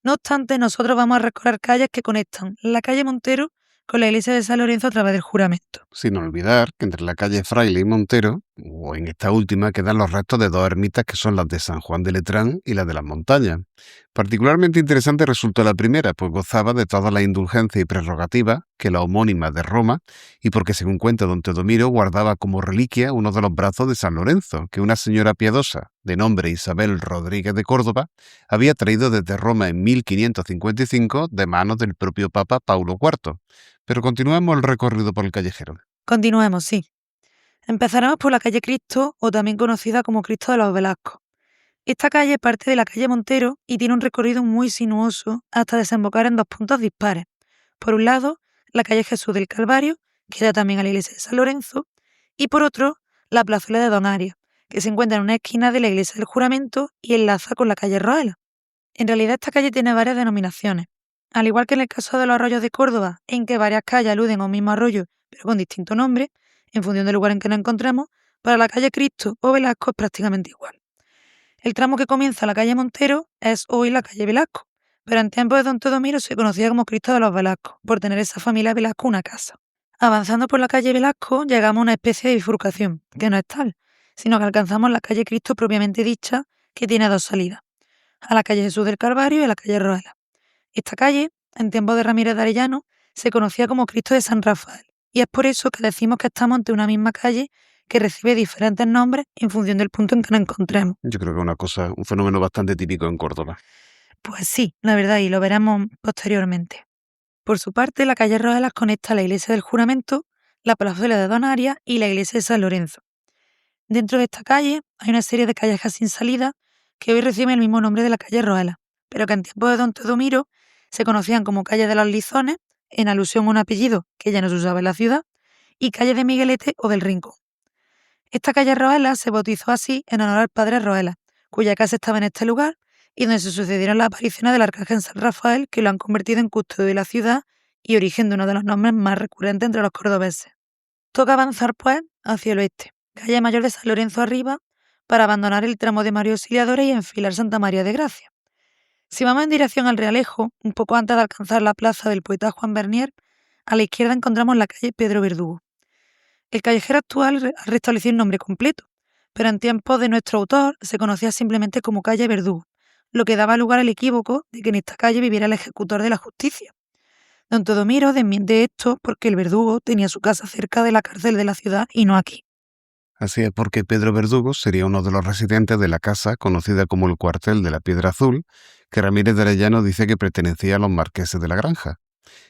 No obstante, nosotros vamos a recorrer calles que conectan la calle Montero con la iglesia de San Lorenzo a través del juramento. Sin olvidar que entre la calle Fraile y Montero, o en esta última, quedan los restos de dos ermitas que son las de San Juan de Letrán y las de las Montañas. Particularmente interesante resultó la primera, pues gozaba de todas las indulgencias y prerrogativas que la homónima de Roma, y porque, según cuenta don Teodomiro, guardaba como reliquia uno de los brazos de San Lorenzo, que una señora piadosa, de nombre Isabel Rodríguez de Córdoba, había traído desde Roma en 1555 de manos del propio Papa Paulo IV. Pero continuemos el recorrido por el callejero. Continuemos, sí. Empezaremos por la calle Cristo, o también conocida como Cristo de los Velascos. Esta calle parte de la calle Montero y tiene un recorrido muy sinuoso hasta desembocar en dos puntos dispares. Por un lado, la calle Jesús del Calvario, que da también a la iglesia de San Lorenzo, y por otro, la plazuela de Don Arias, que se encuentra en una esquina de la iglesia del Juramento y enlaza con la calle Roela. En realidad esta calle tiene varias denominaciones. Al igual que en el caso de los arroyos de Córdoba, en que varias calles aluden a un mismo arroyo, pero con distinto nombre, en función del lugar en que nos encontremos, para la calle Cristo o Velasco es prácticamente igual. El tramo que comienza la calle Montero es hoy la calle Velasco, pero en tiempos de don Teodomiro se conocía como Cristo de los Velascos, por tener esa familia Velasco una casa. Avanzando por la calle Velasco, llegamos a una especie de bifurcación, que no es tal, sino que alcanzamos la calle Cristo propiamente dicha, que tiene dos salidas, a la calle Jesús del Calvario y a la calle Roela. Esta calle, en tiempos de Ramírez de Arellano, se conocía como Cristo de San Rafael, y es por eso que decimos que estamos ante una misma calle que recibe diferentes nombres en función del punto en que nos encontremos. Yo creo que es un fenómeno bastante típico en Córdoba. Pues sí, la verdad, y lo veremos posteriormente. Por su parte, la calle Roelas conecta la iglesia del Juramento, la plazuela de Don Arias y la iglesia de San Lorenzo. Dentro de esta calle hay una serie de callejas sin salida que hoy reciben el mismo nombre de la calle Roelas, pero que en tiempos de don Teodomiro se conocían como calle de los Lizones, en alusión a un apellido que ya no se usaba en la ciudad, y calle de Miguelete o del Rincón. Esta calle Roelas se bautizó así en honor al padre Roelas, cuya casa estaba en este lugar y donde se sucedieron las apariciones del arcángel San Rafael, que lo han convertido en custodio de la ciudad y origen de uno de los nombres más recurrentes entre los cordobeses. Toca avanzar, pues, hacia el oeste, calle Mayor de San Lorenzo arriba, para abandonar el tramo de María Auxiliadora y enfilar Santa María de Gracia. Si vamos en dirección al Realejo, un poco antes de alcanzar la plaza del poeta Juan Bernier, a la izquierda encontramos la calle Pedro Verdugo. El callejero actual ha restablecido el nombre completo, pero en tiempos de nuestro autor se conocía simplemente como calle Verdugo, lo que daba lugar al equívoco de que en esta calle viviera el ejecutor de la justicia. Don Teodomiro desmiente esto porque el verdugo tenía su casa cerca de la cárcel de la ciudad y no aquí. Así es, porque Pedro Verdugo sería uno de los residentes de la casa conocida como el Cuartel de la Piedra Azul, que Ramírez de Arellano dice que pertenecía a los marqueses de la Granja.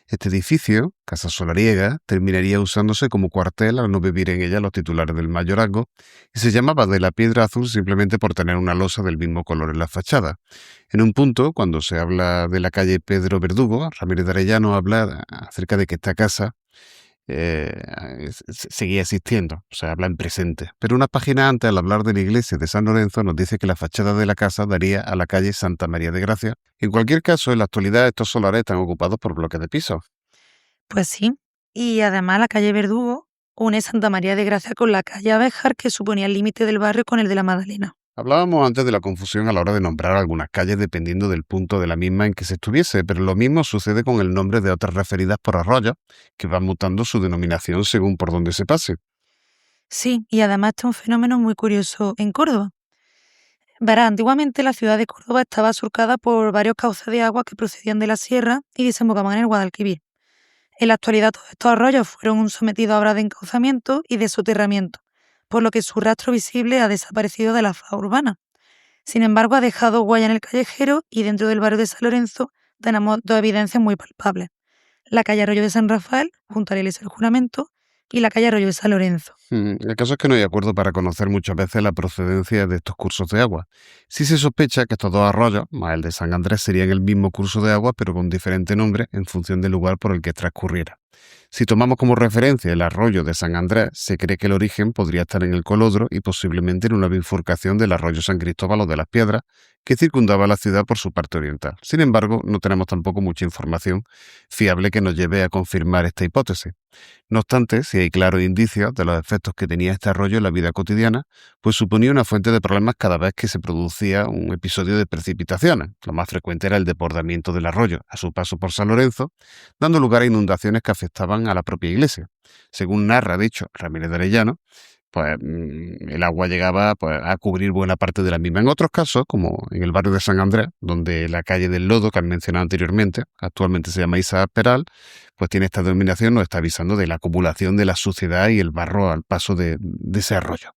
Este edificio, casa solariega, terminaría usándose como cuartel al no vivir en ella los titulares del mayorazgo, y se llamaba de la Piedra Azul simplemente por tener una losa del mismo color en la fachada. En un punto, cuando se habla de la calle Pedro Verdugo, Ramírez de Arellano habla acerca de que esta casa seguía existiendo, o sea, habla en presente. Pero una página antes, al hablar de la iglesia de San Lorenzo, nos dice que la fachada de la casa daría a la calle Santa María de Gracia. En cualquier caso, en la actualidad estos solares están ocupados por bloques de pisos. Pues sí, y además la calle Verdugo une Santa María de Gracia con la calle Abéjar, que suponía el límite del barrio con el de la Magdalena. Hablábamos antes de la confusión a la hora de nombrar algunas calles dependiendo del punto de la misma en que se estuviese, pero lo mismo sucede con el nombre de otras referidas por arroyos, que van mutando su denominación según por donde se pase. Sí, y además está un fenómeno muy curioso en Córdoba. Verá, antiguamente la ciudad de Córdoba estaba surcada por varios cauces de agua que procedían de la sierra y desembocaban en el Guadalquivir. En la actualidad todos estos arroyos fueron sometidos a obras de encauzamiento y de soterramiento, por lo que su rastro visible ha desaparecido de la faz urbana. Sin embargo, ha dejado huella en el callejero y dentro del barrio de San Lorenzo tenemos dos evidencias muy palpables. La calle Arroyo de San Rafael, junto a la iglesia del Juramento, y la calle Arroyo de San Lorenzo. El caso es que no hay acuerdo para conocer muchas veces la procedencia de estos cursos de agua. Sí se sospecha que estos dos arroyos, más el de San Andrés, serían el mismo curso de agua, pero con diferente nombre en función del lugar por el que transcurriera. Si tomamos como referencia el arroyo de San Andrés, se cree que el origen podría estar en el Colodro y posiblemente en una bifurcación del arroyo San Cristóbal o de las Piedras, que circundaba la ciudad por su parte oriental. Sin embargo, no tenemos tampoco mucha información fiable que nos lleve a confirmar esta hipótesis. No obstante, si hay claros indicios de los efectos que tenía este arroyo en la vida cotidiana, pues suponía una fuente de problemas cada vez que se producía un episodio de precipitaciones. Lo más frecuente era el desbordamiento del arroyo a su paso por San Lorenzo, dando lugar a inundaciones que afectaban a la propia iglesia. Según narra, dicho, Ramírez de Arellano, pues el agua llegaba pues, a cubrir buena parte de la misma. En otros casos, como en el barrio de San Andrés, donde la calle del Lodo, que han mencionado anteriormente, actualmente se llama Isaac Peral, pues tiene esta denominación, nos está avisando de la acumulación de la suciedad y el barro al paso de ese arroyo.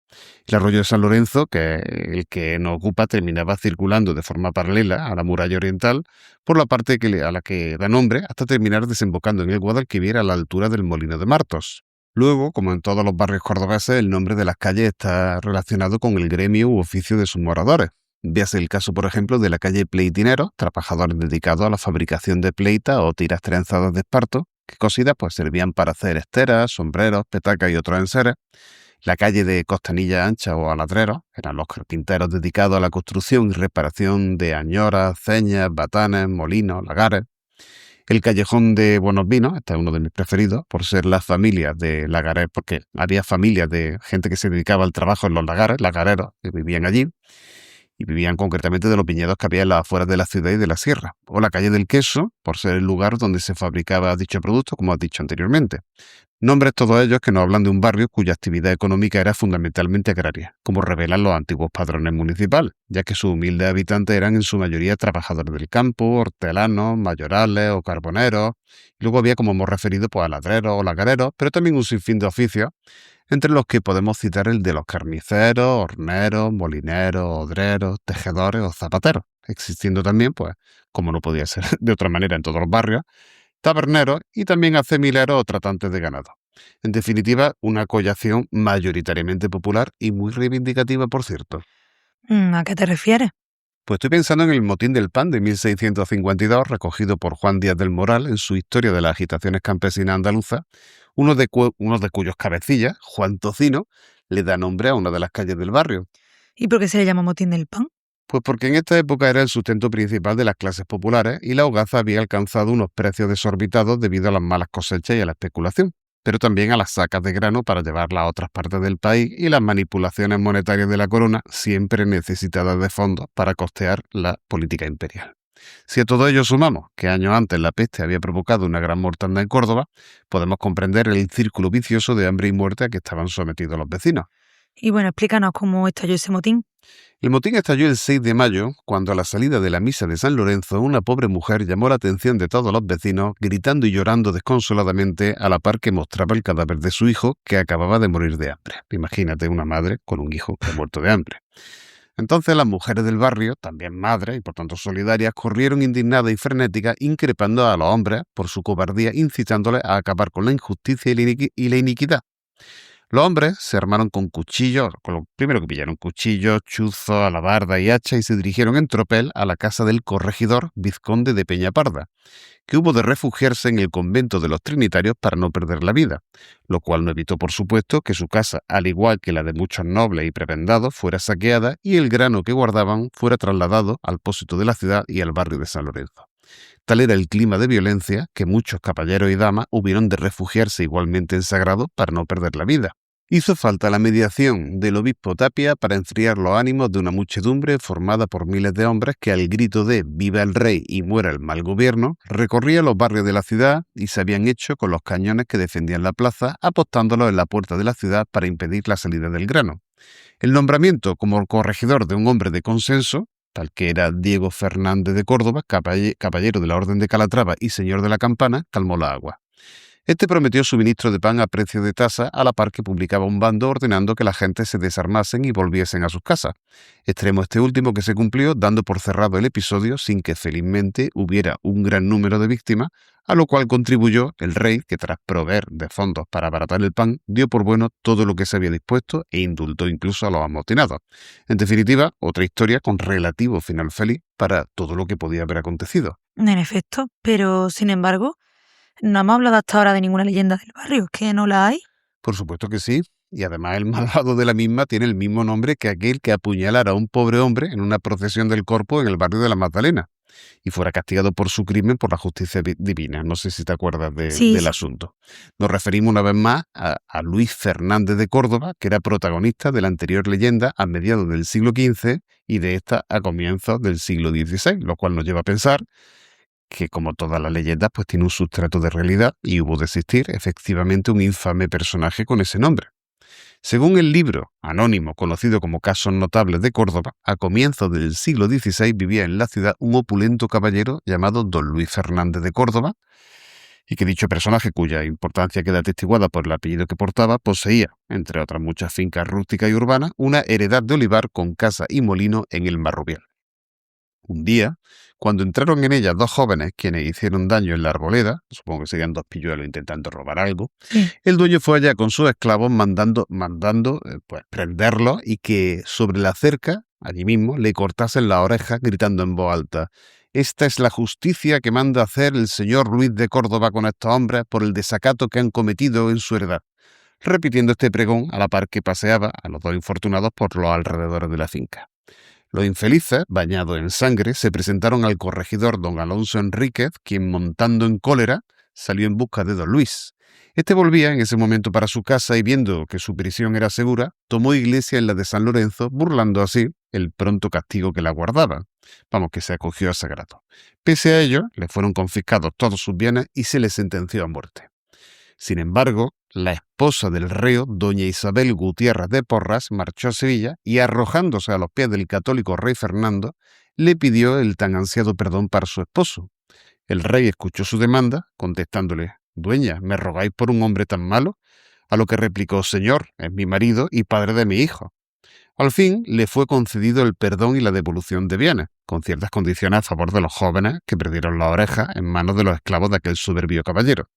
El arroyo de San Lorenzo, que el que nos ocupa, terminaba circulando de forma paralela a la muralla oriental por la parte a la que da nombre, hasta terminar desembocando en el Guadalquivir a la altura del Molino de Martos. Luego, como en todos los barrios cordobeses, el nombre de las calles está relacionado con el gremio u oficio de sus moradores. Véase el caso, por ejemplo, de la calle Pleitineros, trabajadores dedicados a la fabricación de pleitas o tiras trenzadas de esparto, que cosidas pues servían para hacer esteras, sombreros, petacas y otros enseres. La calle de Costanilla Ancha o Aladreros eran los carpinteros dedicados a la construcción y reparación de añoras, ceñas, batanes, molinos, lagares. El callejón de Buenos Vinos, este es uno de mis preferidos, por ser las familias de lagares, porque había familias de gente que se dedicaba al trabajo en los lagares, lagareros, que vivían allí, y vivían concretamente de los viñedos que había en las afueras de la ciudad y de la sierra. O la calle del Queso, por ser el lugar donde se fabricaba dicho producto, como has dicho anteriormente. Nombres todos ellos que nos hablan de un barrio cuya actividad económica era fundamentalmente agraria, como revelan los antiguos padrones municipales, ya que sus humildes habitantes eran en su mayoría trabajadores del campo, hortelanos, mayorales o carboneros. Y luego había, como hemos referido, pues aladreros o lagareros, pero también un sinfín de oficios, entre los que podemos citar el de los carniceros, horneros, molineros, odreros, tejedores o zapateros, existiendo también, pues, como no podía ser de otra manera en todos los barrios, taberneros y también acemileros o tratantes de ganado. En definitiva, una collación mayoritariamente popular y muy reivindicativa, por cierto. ¿A qué te refieres? Pues estoy pensando en el motín del pan de 1652, recogido por Juan Díaz del Moral en su Historia de las agitaciones campesinas andaluzas, uno de cuyos cabecillas, Juan Tocino, le da nombre a una de las calles del barrio. ¿Y por qué se le llama motín del pan? Pues porque en esta época era el sustento principal de las clases populares y la hogaza había alcanzado unos precios desorbitados debido a las malas cosechas y a la especulación, pero también a las sacas de grano para llevarla a otras partes del país y las manipulaciones monetarias de la corona, siempre necesitadas de fondos para costear la política imperial. Si a todo ello sumamos que años antes la peste había provocado una gran mortandad en Córdoba, podemos comprender el círculo vicioso de hambre y muerte a que estaban sometidos los vecinos. Y bueno, explícanos cómo estalló ese motín. El motín estalló el 6 de mayo, cuando a la salida de la misa de San Lorenzo, una pobre mujer llamó la atención de todos los vecinos, gritando y llorando desconsoladamente a la par que mostraba el cadáver de su hijo, que acababa de morir de hambre. Imagínate una madre con un hijo que ha muerto de hambre. Entonces las mujeres del barrio, también madres y por tanto solidarias, corrieron indignadas y frenéticas, increpando a los hombres por su cobardía, incitándoles a acabar con la injusticia y la iniquidad. Los hombres se armaron con cuchillos, con lo primero que pillaron, cuchillos, chuzos, alabarda y hacha, y se dirigieron en tropel a la casa del corregidor vizconde de Peñaparda, que hubo de refugiarse en el convento de los Trinitarios para no perder la vida, lo cual no evitó, por supuesto, que su casa, al igual que la de muchos nobles y prebendados, fuera saqueada y el grano que guardaban fuera trasladado al pósito de la ciudad y al barrio de San Lorenzo. Tal era el clima de violencia que muchos caballeros y damas hubieron de refugiarse igualmente en sagrado para no perder la vida. Hizo falta la mediación del obispo Tapia para enfriar los ánimos de una muchedumbre formada por miles de hombres que al grito de «Viva el rey y muera el mal gobierno» recorría los barrios de la ciudad y se habían hecho con los cañones que defendían la plaza, apostándolos en la puerta de la ciudad para impedir la salida del grano. El nombramiento como corregidor de un hombre de consenso, tal que era Diego Fernández de Córdoba, caballero de la Orden de Calatrava y señor de la Campana, calmó la agua. Este prometió suministro de pan a precio de tasa, a la par que publicaba un bando ordenando que la gente se desarmasen y volviesen a sus casas. Extremo este último que se cumplió, dando por cerrado el episodio sin que felizmente hubiera un gran número de víctimas, a lo cual contribuyó el rey, que tras proveer de fondos para abaratar el pan, dio por bueno todo lo que se había dispuesto e indultó incluso a los amotinados. En definitiva, otra historia con relativo final feliz para todo lo que podía haber acontecido. En efecto, pero sin embargo, no hemos hablado hasta ahora de ninguna leyenda del barrio, ¿que no la hay? Por supuesto que sí, y además el malvado de la misma tiene el mismo nombre que aquel que apuñalara a un pobre hombre en una procesión del Corpus en el barrio de la Magdalena y fuera castigado por su crimen por la justicia divina. No sé si te acuerdas del asunto. Nos referimos una vez más a Luis Fernández de Córdoba, que era protagonista de la anterior leyenda a mediados del siglo XV y de esta a comienzos del siglo XVI, lo cual nos lleva a pensar que, como todas las leyendas, pues tiene un sustrato de realidad y hubo de existir efectivamente un infame personaje con ese nombre. Según el libro anónimo conocido como Casos Notables de Córdoba, a comienzos del siglo XVI vivía en la ciudad un opulento caballero llamado don Luis Fernández de Córdoba, y que dicho personaje, cuya importancia queda atestiguada por el apellido que portaba, poseía, entre otras muchas fincas rústicas y urbanas, una heredad de olivar con casa y molino en el Marrubial. Un día, cuando entraron en ella dos jóvenes quienes hicieron daño en la arboleda, supongo que serían dos pilluelos intentando robar algo, el dueño fue allá con sus esclavos mandando prenderlos y que sobre la cerca, allí mismo, le cortasen las orejas gritando en voz alta: «Esta es la justicia que manda hacer el señor Luis de Córdoba con estos hombres por el desacato que han cometido en su heredad», repitiendo este pregón a la par que paseaba a los dos infortunados por los alrededores de la finca. Los infelices, bañados en sangre, se presentaron al corregidor don Alonso Enríquez, quien, montando en cólera, salió en busca de don Luis. Este volvía en ese momento para su casa y, viendo que su prisión era segura, tomó iglesia en la de San Lorenzo, burlando así el pronto castigo que la guardaba. Vamos, que se acogió a sagrado. Pese a ello, le fueron confiscados todos sus bienes y se le sentenció a muerte. Sin embargo, la esposa del reo, doña Isabel Gutiérrez de Porras, marchó a Sevilla y, arrojándose a los pies del católico rey Fernando, le pidió el tan ansiado perdón para su esposo. El rey escuchó su demanda, contestándole: «Dueña, ¿me rogáis por un hombre tan malo?», a lo que replicó: «Señor, es mi marido y padre de mi hijo». Al fin le fue concedido el perdón y la devolución de bienes, con ciertas condiciones a favor de los jóvenes que perdieron las orejas en manos de los esclavos de aquel soberbio caballero.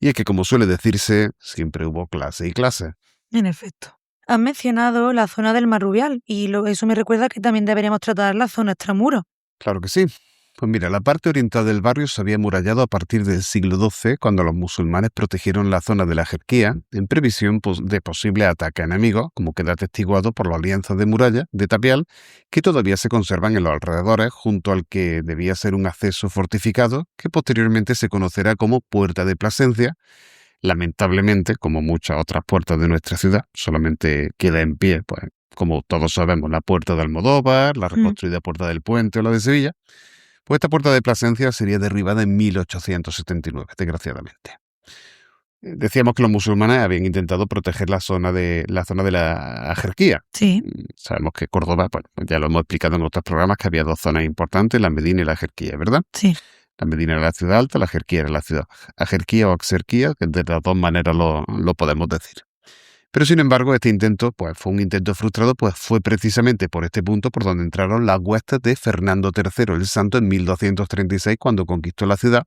Y es que, como suele decirse, siempre hubo clase y clase. En efecto. Has mencionado la zona del Marrubial y eso me recuerda que también deberíamos tratar la zona extramuros. Claro que sí. Pues mira, la parte oriental del barrio se había amurallado a partir del siglo XII, cuando los musulmanes protegieron la zona de la Jerquía en previsión de posibles ataques enemigos, como queda atestiguado por los lienzos de muralla de tapial que todavía se conservan en los alrededores, junto al que debía ser un acceso fortificado que posteriormente se conocerá como Puerta de Plasencia. Lamentablemente, como muchas otras puertas de nuestra ciudad, solamente queda en pie, pues, como todos sabemos, la Puerta de Almodóvar, la reconstruida Puerta del Puente o la de Sevilla. Pues esta Puerta de Plasencia sería derribada en 1879, desgraciadamente. Decíamos que los musulmanes habían intentado proteger la zona de la Jerquía. Sí. Sabemos que Córdoba, pues ya lo hemos explicado en otros programas, que había dos zonas importantes, la Medina y la Jerquía, ¿verdad? Sí. La Medina era la ciudad alta, la Jerquía era la ciudad Ajerquía o Axerquía, que de las dos maneras lo podemos decir. Pero sin embargo, este intento fue un intento frustrado, pues fue precisamente por este punto por donde entraron las huestes de Fernando III el Santo en 1236, cuando conquistó la ciudad,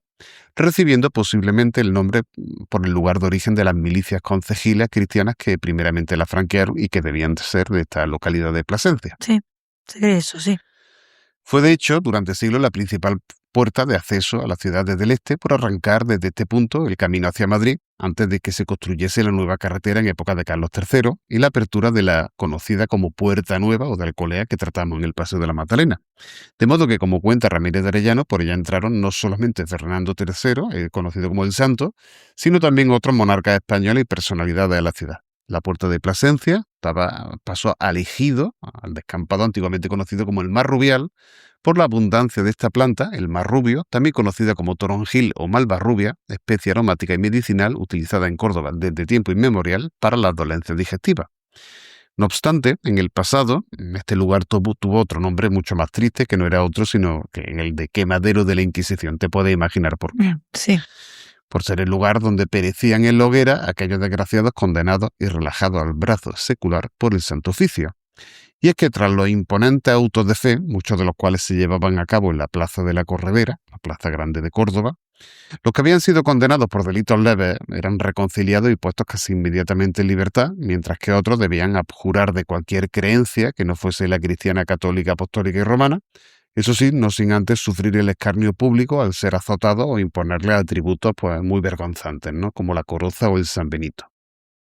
recibiendo posiblemente el nombre por el lugar de origen de las milicias concejiles cristianas que primeramente la franquearon y que debían de ser de esta localidad de Plasencia. Sí, se cree eso, sí. Fue de hecho durante siglos la principal puerta de acceso a las ciudades del este, por arrancar desde este punto el camino hacia Madrid, antes de que se construyese la nueva carretera en época de Carlos III y la apertura de la conocida como Puerta Nueva o de Alcolea que tratamos en el Paseo de la Magdalena. De modo que, como cuenta Ramírez de Arellano, por ella entraron no solamente Fernando III, conocido como el Santo, sino también otros monarcas españoles y personalidades de la ciudad. La Puerta de Plasencia pasó al ejido, al descampado antiguamente conocido como el Marrubial, por la abundancia de esta planta, el marrubio, también conocida como toronjil o malvarrubia, especie aromática y medicinal utilizada en Córdoba desde tiempo inmemorial para las dolencias digestivas. No obstante, en el pasado, este lugar tuvo otro nombre mucho más triste, que no era otro sino que el de quemadero de la Inquisición. Te puedes imaginar por qué. Sí. Por ser el lugar donde perecían en la hoguera aquellos desgraciados condenados y relajados al brazo secular por el Santo Oficio. Y es que tras los imponentes autos de fe, muchos de los cuales se llevaban a cabo en la Plaza de la Corredera, la Plaza Grande de Córdoba, los que habían sido condenados por delitos leves eran reconciliados y puestos casi inmediatamente en libertad, mientras que otros debían abjurar de cualquier creencia que no fuese la cristiana católica, apostólica y romana, eso sí, no sin antes sufrir el escarnio público al ser azotados o imponerle atributos pues, muy vergonzantes, ¿no? Como la coruza o el San Benito.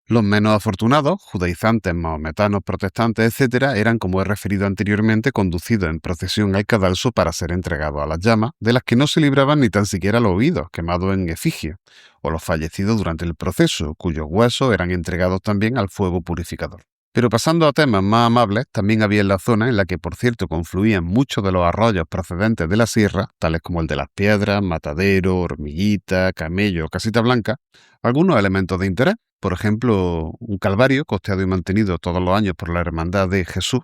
Los menos afortunados, judaizantes, mahometanos, protestantes, etc., eran, como he referido anteriormente, conducidos en procesión al cadalso para ser entregados a las llamas, de las que no se libraban ni tan siquiera los oídos, quemados en efigie, o los fallecidos durante el proceso, cuyos huesos eran entregados también al fuego purificador. Pero pasando a temas más amables, también había en la zona en la que, por cierto, confluían muchos de los arroyos procedentes de la sierra, tales como el de Las Piedras, Matadero, Hormiguita, Camello o Casita Blanca, algunos elementos de interés. Por ejemplo, un calvario costeado y mantenido todos los años por la Hermandad de Jesús,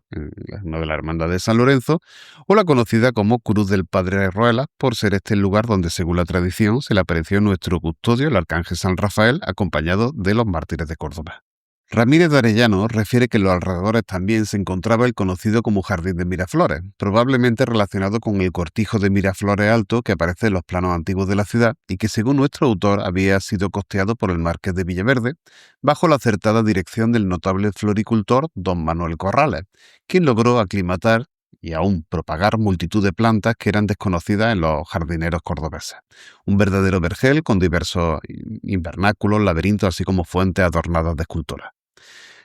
una de las hermandades de San Lorenzo, o la conocida como Cruz del Padre Ruelas, por ser este el lugar donde, según la tradición, se le apareció nuestro custodio, el arcángel San Rafael, acompañado de los mártires de Córdoba. Ramírez de Arellano refiere que en los alrededores también se encontraba el conocido como Jardín de Miraflores, probablemente relacionado con el cortijo de Miraflores Alto que aparece en los planos antiguos de la ciudad y que, según nuestro autor, había sido costeado por el marqués de Villaverde, bajo la acertada dirección del notable floricultor don Manuel Corrales, quien logró aclimatar y aún propagar multitud de plantas que eran desconocidas en los jardineros cordobeses. Un verdadero vergel con diversos invernáculos, laberintos, así como fuentes adornadas de esculturas.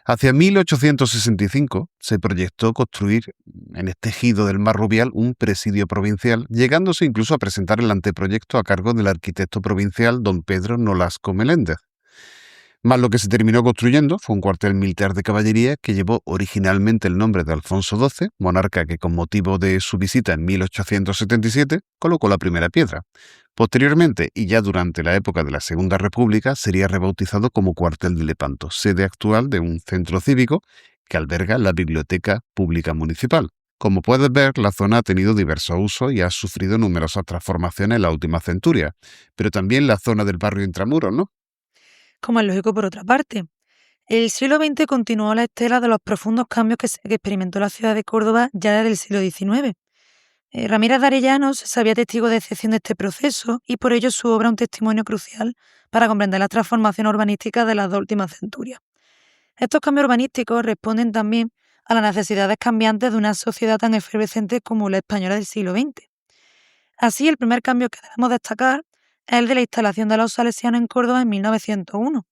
Hacia 1865 se proyectó construir en este ejido del Marrubial un presidio provincial, llegándose incluso a presentar el anteproyecto a cargo del arquitecto provincial don Pedro Nolasco Meléndez. Más lo que se terminó construyendo fue un cuartel militar de caballería que llevó originalmente el nombre de Alfonso XII, monarca que con motivo de su visita en 1877 colocó la primera piedra. Posteriormente, y ya durante la época de la Segunda República, sería rebautizado como Cuartel de Lepanto, sede actual de un centro cívico que alberga la Biblioteca Pública Municipal. Como puedes ver, la zona ha tenido diversos usos y ha sufrido numerosas transformaciones en la última centuria, pero también la zona del barrio Intramuros, ¿no? Como es lógico por otra parte. El siglo XX continuó la estela de los profundos cambios que experimentó la ciudad de Córdoba ya desde el siglo XIX. Ramírez de Arellano se sabía testigo de excepción de este proceso y por ello su obra es un testimonio crucial para comprender las transformaciones urbanísticas de las dos últimas centurias. Estos cambios urbanísticos responden también a las necesidades cambiantes de una sociedad tan efervescente como la española del siglo XX. Así, el primer cambio que debemos destacar es el de la instalación de los salesianos en Córdoba en 1901.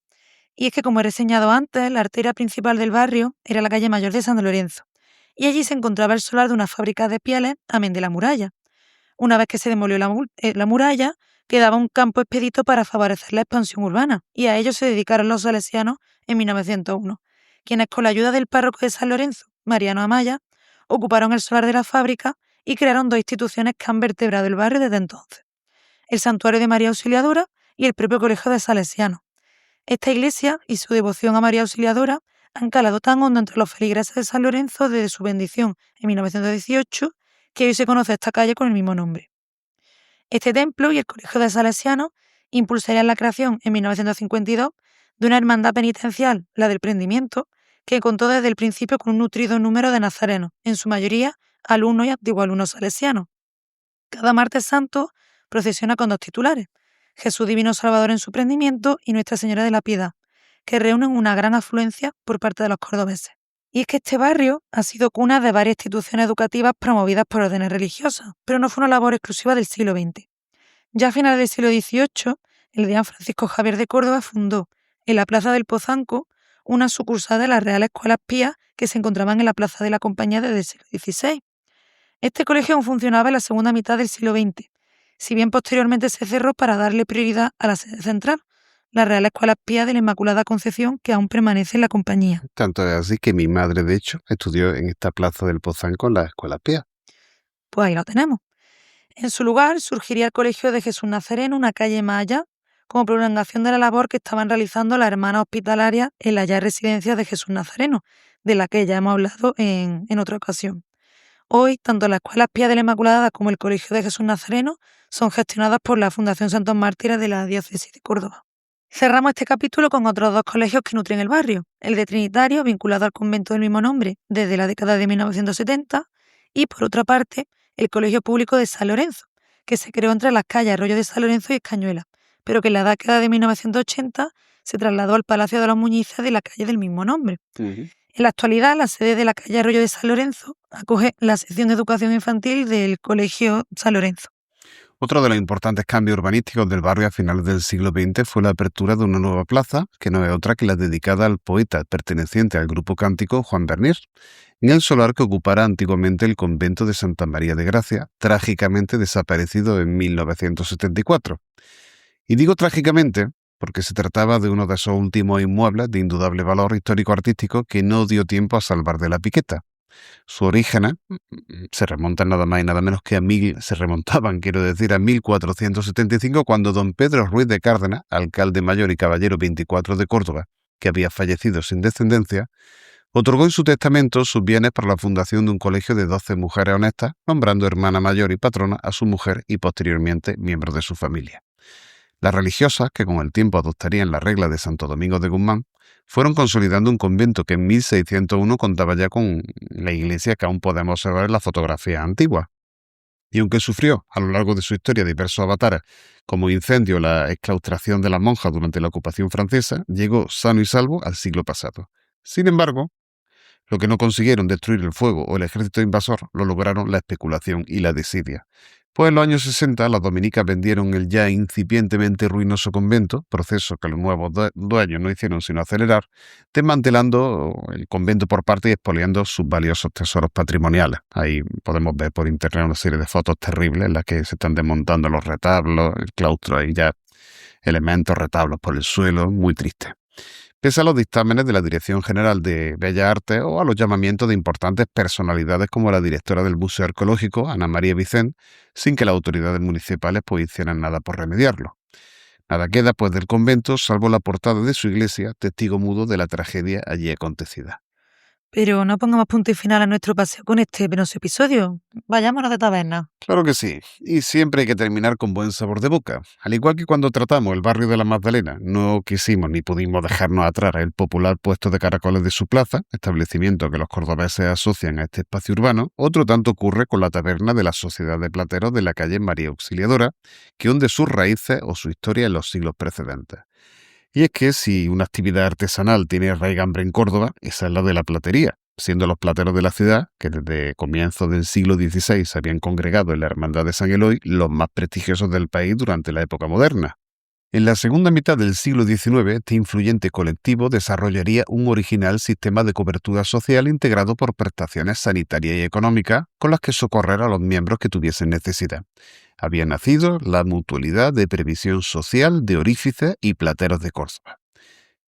Y es que, como he reseñado antes, la arteria principal del barrio era la calle Mayor de San Lorenzo, y allí se encontraba el solar de una fábrica de pieles, amén de la muralla. Una vez que se demolió la muralla, quedaba un campo expedito para favorecer la expansión urbana, y a ello se dedicaron los salesianos en 1901, quienes con la ayuda del párroco de San Lorenzo, Mariano Amaya, ocuparon el solar de la fábrica y crearon dos instituciones que han vertebrado el barrio desde entonces: el Santuario de María Auxiliadora y el propio Colegio de Salesianos. Esta iglesia y su devoción a María Auxiliadora han calado tan hondo entre los feligreses de San Lorenzo desde su bendición en 1918 que hoy se conoce esta calle con el mismo nombre. Este templo y el Colegio de Salesianos impulsarían la creación en 1952 de una hermandad penitencial, la del Prendimiento, que contó desde el principio con un nutrido número de nazarenos, en su mayoría alumnos y antiguos alumnos salesianos. Cada martes santo procesiona con dos titulares: Jesús Divino Salvador en su prendimiento y Nuestra Señora de la Piedad, que reúnen una gran afluencia por parte de los cordobeses. Y es que este barrio ha sido cuna de varias instituciones educativas promovidas por órdenes religiosas, pero no fue una labor exclusiva del siglo XX. Ya a finales del siglo XVIII, el deán Francisco Javier de Córdoba fundó, en la Plaza del Pozanco, una sucursal de las Reales Escuelas Pías que se encontraban en la Plaza de la Compañía desde el siglo XVI. Este colegio aún funcionaba en la segunda mitad del siglo XX, si bien posteriormente se cerró para darle prioridad a la sede central, la Real Escuela Pía de la Inmaculada Concepción, que aún permanece en la compañía. Tanto es así que mi madre, de hecho, estudió en esta plaza del Pozanco en la Escuela Pía. Pues ahí lo tenemos. En su lugar surgiría el Colegio de Jesús Nazareno, una calle más allá, como prolongación de la labor que estaban realizando las hermanas hospitalarias en la ya residencia de Jesús Nazareno, de la que ya hemos hablado en otra ocasión. Hoy, tanto la Escuela Pía de la Inmaculada como el Colegio de Jesús Nazareno son gestionadas por la Fundación Santos Mártires de la Diócesis de Córdoba. Cerramos este capítulo con otros dos colegios que nutren el barrio, el de Trinitario, vinculado al convento del mismo nombre desde la década de 1970, y por otra parte, el Colegio Público de San Lorenzo, que se creó entre las calles Arroyo de San Lorenzo y Escañuela, pero que en la década de 1980 se trasladó al Palacio de los Muñices de la calle del mismo nombre. En la actualidad, la sede de la calle Arroyo de San Lorenzo acoge la sección de educación infantil del Colegio San Lorenzo. Otro de los importantes cambios urbanísticos del barrio a finales del siglo XX fue la apertura de una nueva plaza, que no es otra que la dedicada al poeta perteneciente al grupo cántico Juan Bernier, en el solar que ocupara antiguamente el convento de Santa María de Gracia, trágicamente desaparecido en 1974. Y digo trágicamente porque se trataba de uno de esos últimos inmuebles de indudable valor histórico-artístico que no dio tiempo a salvar de la piqueta. Su origen se remontan nada más y nada menos que a 1475, cuando don Pedro Ruiz de Cárdenas, alcalde mayor y caballero 24 de Córdoba, que había fallecido sin descendencia, otorgó en su testamento sus bienes para la fundación de un colegio de 12 mujeres honestas, nombrando hermana mayor y patrona a su mujer y posteriormente miembros de su familia. Las religiosas, que con el tiempo adoptarían la regla de Santo Domingo de Guzmán, fueron consolidando un convento que en 1601 contaba ya con la iglesia que aún podemos observar en las fotografías antiguas. Y aunque sufrió a lo largo de su historia diversos avatares, como incendio o la exclaustración de las monjas durante la ocupación francesa, llegó sano y salvo al siglo pasado. Sin embargo, lo que no consiguieron destruir el fuego o el ejército invasor lo lograron la especulación y la desidia. Pues en los años 60 las dominicas vendieron el ya incipientemente ruinoso convento, proceso que los nuevos dueños no hicieron sino acelerar, desmantelando el convento por parte y expoliando sus valiosos tesoros patrimoniales. Ahí podemos ver por internet una serie de fotos terribles en las que se están desmontando los retablos, el claustro, ahí ya elementos, retablos por el suelo, muy triste. Pese a los dictámenes de la Dirección General de Bellas Artes o a los llamamientos de importantes personalidades como la directora del Museo Arqueológico, Ana María Vicent, sin que las autoridades municipales pues hicieran nada por remediarlo. Nada queda pues del convento, salvo la portada de su iglesia, testigo mudo de la tragedia allí acontecida. Pero no pongamos punto y final a nuestro paseo con este penoso episodio. Vayámonos de taberna. Claro que sí, y siempre hay que terminar con buen sabor de boca. Al igual que cuando tratamos el barrio de la Magdalena, no quisimos ni pudimos dejarnos atrás el popular puesto de caracoles de su plaza, establecimiento que los cordobeses asocian a este espacio urbano, otro tanto ocurre con la taberna de la Sociedad de Plateros de la calle María Auxiliadora, que hunde sus raíces o su historia en los siglos precedentes. Y es que si una actividad artesanal tiene raigambre en Córdoba, esa es la de la platería, siendo los plateros de la ciudad, que desde comienzos del siglo XVI se habían congregado en la Hermandad de San Eloy, los más prestigiosos del país durante la época moderna. En la segunda mitad del siglo XIX, este influyente colectivo desarrollaría un original sistema de cobertura social integrado por prestaciones sanitarias y económicas con las que socorrer a los miembros que tuviesen necesidad. Había nacido la Mutualidad de Previsión Social de Orífices y Plateros de Córdoba.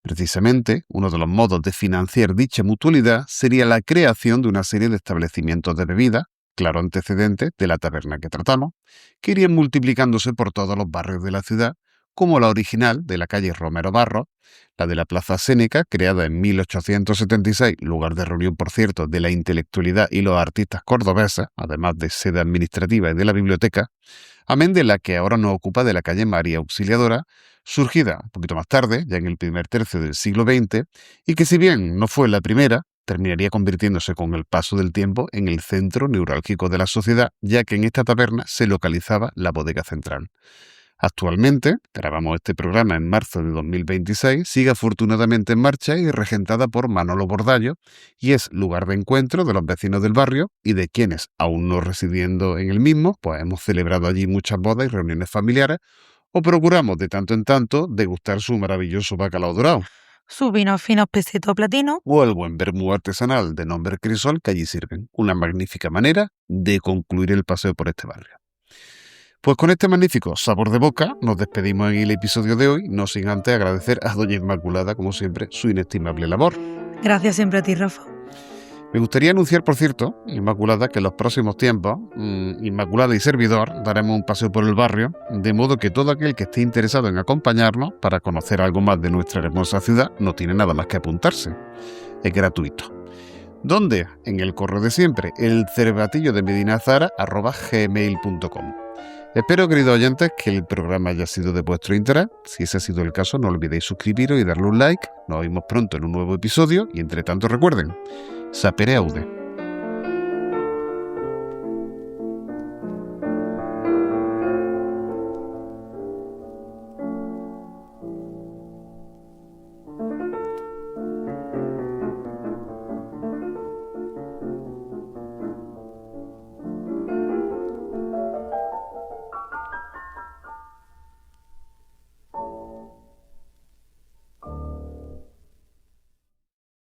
Precisamente, uno de los modos de financiar dicha mutualidad sería la creación de una serie de establecimientos de bebida, claro antecedente de la taberna que tratamos, que irían multiplicándose por todos los barrios de la ciudad, como la original de la calle Romero Barros, la de la Plaza Séneca, creada en 1876, lugar de reunión, por cierto, de la intelectualidad y los artistas cordobeses, además de sede administrativa y de la biblioteca, amén de la que ahora nos ocupa de la calle María Auxiliadora, surgida un poquito más tarde, ya en el primer tercio del siglo XX, y que si bien no fue la primera, terminaría convirtiéndose con el paso del tiempo en el centro neurálgico de la sociedad, ya que en esta taberna se localizaba la bodega central. Actualmente, grabamos este programa en marzo de 2026, sigue afortunadamente en marcha y regentada por Manolo Bordallo, y es lugar de encuentro de los vecinos del barrio y de quienes, aún no residiendo en el mismo, pues hemos celebrado allí muchas bodas y reuniones familiares, o procuramos de tanto en tanto degustar su maravilloso bacalao dorado, Sus vinos finos pesito platino. o el buen vermú artesanal de nombre Crisol que allí sirven. Una magnífica manera de concluir el paseo por este barrio. Pues con este magnífico sabor de boca nos despedimos en el episodio de hoy, no sin antes agradecer a doña Inmaculada, como siempre, su inestimable labor. Gracias siempre a ti, Rafa. Me gustaría anunciar, por cierto, Inmaculada, que en los próximos tiempos, Inmaculada y servidor daremos un paseo por el barrio, de modo que todo aquel que esté interesado en acompañarnos para conocer algo más de nuestra hermosa ciudad no tiene nada más que apuntarse. Es gratuito. ¿Dónde? En el correo de siempre, elcervatillo@gmail.com. Espero, queridos oyentes, que el programa haya sido de vuestro interés. Si ese ha sido el caso, no olvidéis suscribiros y darle un like. Nos vemos pronto en un nuevo episodio y entre tanto recuerden, sapere aude.